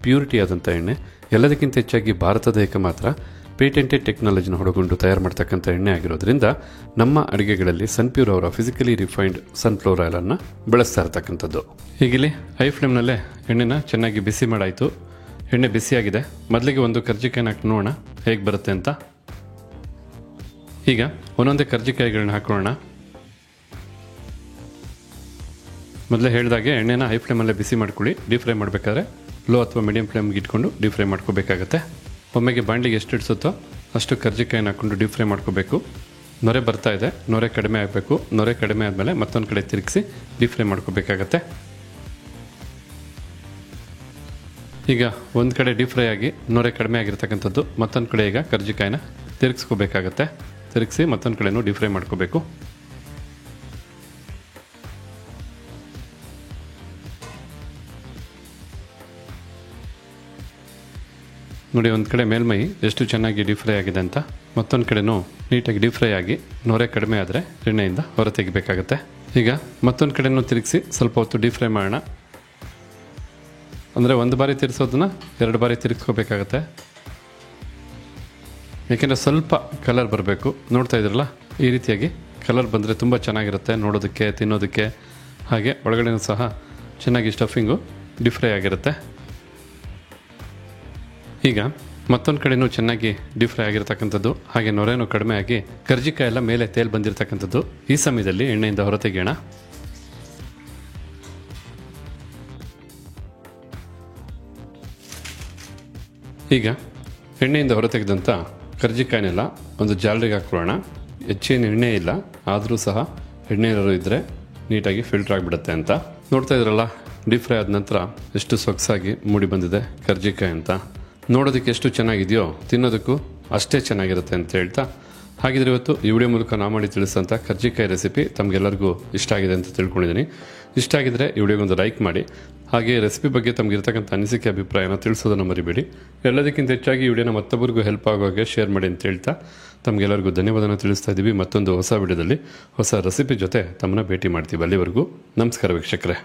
ಪ್ಯೂರಿಟಿ ಆದಂಥ ಎಣ್ಣೆ. ಎಲ್ಲದಕ್ಕಿಂತ ಹೆಚ್ಚಾಗಿ ಭಾರತದ ಏಕಮಾತ್ರ ಪೇಟೆಂಟೆಡ್ ಟೆಕ್ನಾಲಜಿನ ಒಳಗೊಂಡು ತಯಾರು ಮಾಡ್ತಕ್ಕಂಥ ಎಣ್ಣೆ ಆಗಿರೋದ್ರಿಂದ ನಮ್ಮ ಅಡುಗೆಗಳಲ್ಲಿ ಸನ್ಪ್ಯೂರ್ ಅವರ ಫಿಸಿಕಲಿ ರಿಫೈನ್ಡ್ ಸನ್ಫ್ಲವರ್ ಆಯಿಲನ್ನು ಬಳಸ್ತಾ ಇರ್ತಕ್ಕಂಥದ್ದು. ಹೀಗಿಲ್ಲಿ ಹೈ ಫ್ಲೇಮ್ನಲ್ಲೇ ಎಣ್ಣೆನ ಚೆನ್ನಾಗಿ ಬಿಸಿ ಮಾಡಾಯಿತು. ಎಣ್ಣೆ ಬಿಸಿಯಾಗಿದೆ. ಮೊದಲಿಗೆ ಒಂದು ಕರ್ಜಿಕಾಯಿನ ಹಾಕಿ ನೋಡೋಣ ಹೇಗೆ ಬರುತ್ತೆ ಅಂತ. ಈಗ ಒಂದೊಂದೇ ಕರ್ಜಿಕಾಯಿಗಳನ್ನ ಹಾಕೊಳ್ಳೋಣ. ಮೊದಲೇ ಹೇಳಿದಾಗೆ ಎಣ್ಣೆನ ಹೈ ಫ್ಲೇಮಲ್ಲೇ ಬಿಸಿ ಮಾಡ್ಕೊಳ್ಳಿ. ಡೀಪ್ ಫ್ರೈ ಮಾಡಬೇಕಾದ್ರೆ ಲೋ ಅಥವಾ ಮೀಡಿಯಂ ಫ್ಲೇಮ್ಗೆ ಇಟ್ಕೊಂಡು ಡೀಪ್ ಫ್ರೈ ಮಾಡ್ಕೋಬೇಕಾಗತ್ತೆ. ಒಮ್ಮೆಗೆ ಬಾಣಲಿಗೆ ಎಷ್ಟು ಇಡಿಸುತ್ತೋ ಅಷ್ಟು ಕರ್ಜಿಕಾಯಿನ ಹಾಕ್ಕೊಂಡು ಡೀಪ್ ಫ್ರೈ ಮಾಡ್ಕೋಬೇಕು. ನೊರೆ ಬರ್ತಾ ಇದೆ, ನೊರೆ ಕಡಿಮೆ ಆಗಬೇಕು. ನೊರೆ ಕಡಿಮೆ ಆದಮೇಲೆ ಮತ್ತೊಂದು ಕಡೆ ತಿರುಗಿಸಿ ಡೀಪ್ ಫ್ರೈ ಮಾಡ್ಕೋಬೇಕಾಗತ್ತೆ. ಈಗ ಒಂದು ಕಡೆ ಡೀಪ್ ಫ್ರೈ ಆಗಿ ನೊರೆ ಕಡಿಮೆ ಆಗಿರ್ತಕ್ಕಂಥದ್ದು ಮತ್ತೊಂದು ಕಡೆ ಈಗ ಕರ್ಜಿಕಾಯಿನ ತಿರುಗಿಸ್ಕೋಬೇಕಾಗತ್ತೆ. ತಿರುಗಿಸಿ ಮತ್ತೊಂದು ಕಡೆನೂ ಡೀಪ್ ಫ್ರೈ ಮಾಡ್ಕೋಬೇಕು. ನೋಡಿ, ಒಂದು ಕಡೆ ಮೇಲ್ಮೈ ಎಷ್ಟು ಚೆನ್ನಾಗಿ ಡೀಪ್ ಫ್ರೈ ಆಗಿದೆ ಅಂತ. ಮತ್ತೊಂದು ಕಡೆನೂ ನೀಟಾಗಿ ಡೀಪ್ ಫ್ರೈ ಆಗಿ ನೊರೆ ಕಡಿಮೆ ಆದರೆ ಎಣ್ಣೆಯಿಂದ ಹೊರ ತೆಗಿಬೇಕಾಗತ್ತೆ. ಈಗ ಮತ್ತೊಂದು ಕಡೆನೂ ತಿರುಗಿಸಿ ಸ್ವಲ್ಪ ಹೊತ್ತು ಡೀಪ್ ಫ್ರೈ ಮಾಡೋಣ. ಅಂದರೆ ಒಂದು ಬಾರಿ ತಿರ್ಸೋದನ್ನ 2 ಬಾರಿ ತಿರುಗಿಸ್ಕೋಬೇಕಾಗತ್ತೆ. ಯಾಕೆಂದರೆ ಸ್ವಲ್ಪ ಕಲರ್ ಬರಬೇಕು. ನೋಡ್ತಾ ಇದ್ರಲ್ಲ, ಈ ರೀತಿಯಾಗಿ ಕಲರ್ ಬಂದರೆ ತುಂಬ ಚೆನ್ನಾಗಿರುತ್ತೆ ನೋಡೋದಕ್ಕೆ, ತಿನ್ನೋದಕ್ಕೆ. ಹಾಗೆ ಒಳಗಡೆನೂ ಸಹ ಚೆನ್ನಾಗಿ ಸ್ಟಫಿಂಗು ಡೀಪ್ ಫ್ರೈ ಆಗಿರುತ್ತೆ. ಈಗ ಮತ್ತೊಂದು ಕಡೆನೂ ಚೆನ್ನಾಗಿ ಡೀಪ್ ಫ್ರೈ ಆಗಿರ್ತಕ್ಕಂಥದ್ದು, ಹಾಗೆ ನೊರೆನೂ ಕಡಿಮೆ ಆಗಿ ಕರ್ಜಿಕಾಯಿ ಎಲ್ಲ ಮೇಲೆ ತೇಲ್ ಬಂದಿರತಕ್ಕಂಥದ್ದು. ಈ ಸಮಯದಲ್ಲಿ ಎಣ್ಣೆಯಿಂದ ಹೊರತೆಗೆಯೋಣ. ಈಗ ಎಣ್ಣೆಯಿಂದ ಹೊರತೆಗೆದಂಥ ಕರ್ಜಿಕಾಯಿನೆಲ್ಲ ಒಂದು ಜಾಲರಿಗೆ ಹಾಕೊಳ್ಳೋಣ. ಹೆಚ್ಚೇನು ಎಣ್ಣೆ ಇಲ್ಲ, ಆದರೂ ಸಹ ಎಣ್ಣೆ ಏನಾದ್ರು ಇದ್ದರೆ ನೀಟಾಗಿ ಫಿಲ್ಟರ್ ಆಗಿಬಿಡುತ್ತೆ ಅಂತ. ನೋಡ್ತಾ ಇದ್ರಲ್ಲ, ಡೀಪ್ ಫ್ರೈ ಆದ ನಂತರ ಎಷ್ಟು ಸೊಗಸಾಗಿ ಮೂಡಿ ಬಂದಿದೆ ಕರ್ಜಿಕಾಯಿ ಅಂತ. ನೋಡೋದಕ್ಕೆ ಎಷ್ಟು ಚೆನ್ನಾಗಿದೆಯೋ ತಿನ್ನೋದಕ್ಕೂ ಅಷ್ಟೇ ಚೆನ್ನಾಗಿರುತ್ತೆ ಅಂತ ಹೇಳ್ತಾ, ಹಾಗಿದ್ರೆ ಇವತ್ತು ಈ ವಿಡಿಯೋ ಮೂಲಕ ನಾ ಮಾಡಿ ತಿಳಿಸೋಂಥ ಕರ್ಜಿಕಾಯಿ ರೆಸಿಪಿ ತಮಗೆಲ್ಲರಿಗೂ ಇಷ್ಟ ಆಗಿದೆ ಅಂತ ತಿಳ್ಕೊಂಡಿದ್ದೀನಿ. ಇಷ್ಟ ಆಗಿದ್ರೆ ಈ ವಿಡಿಯೋಗೊಂದು ಲೈಕ್ ಮಾಡಿ. ಹಾಗೆ ರೆಸಿಪಿ ಬಗ್ಗೆ ತಮಗಿರ್ತಕ್ಕಂಥ ಅನಿಸಿಕೆ ಅಭಿಪ್ರಾಯನ ತಿಳಿಸೋದನ್ನು ಮರಿಬೇಡಿ. ಎಲ್ಲದಕ್ಕಿಂತ ಹೆಚ್ಚಾಗಿ ಈ ವಿಡಿಯೋನ ಮತ್ತೊಬ್ಬರಿಗೂ ಹೆಲ್ಪ್ ಆಗೋ ಹಾಗೆ ಶೇರ್ ಮಾಡಿ ಅಂತ ಹೇಳ್ತಾ ತಮಗೆಲ್ಲರಿಗೂ ಧನ್ಯವಾದನ ತಿಳಿಸ್ತಾ ಇದ್ದೀವಿ. ಮತ್ತೊಂದು ಹೊಸ ವಿಡಿಯೋದಲ್ಲಿ ಹೊಸ ರೆಸಿಪಿ ಜೊತೆ ತಮ್ಮನ್ನ ಭೇಟಿ ಮಾಡ್ತೀವಿ. ಅಲ್ಲಿವರೆಗೂ ನಮಸ್ಕಾರ ವೀಕ್ಷಕರೇ.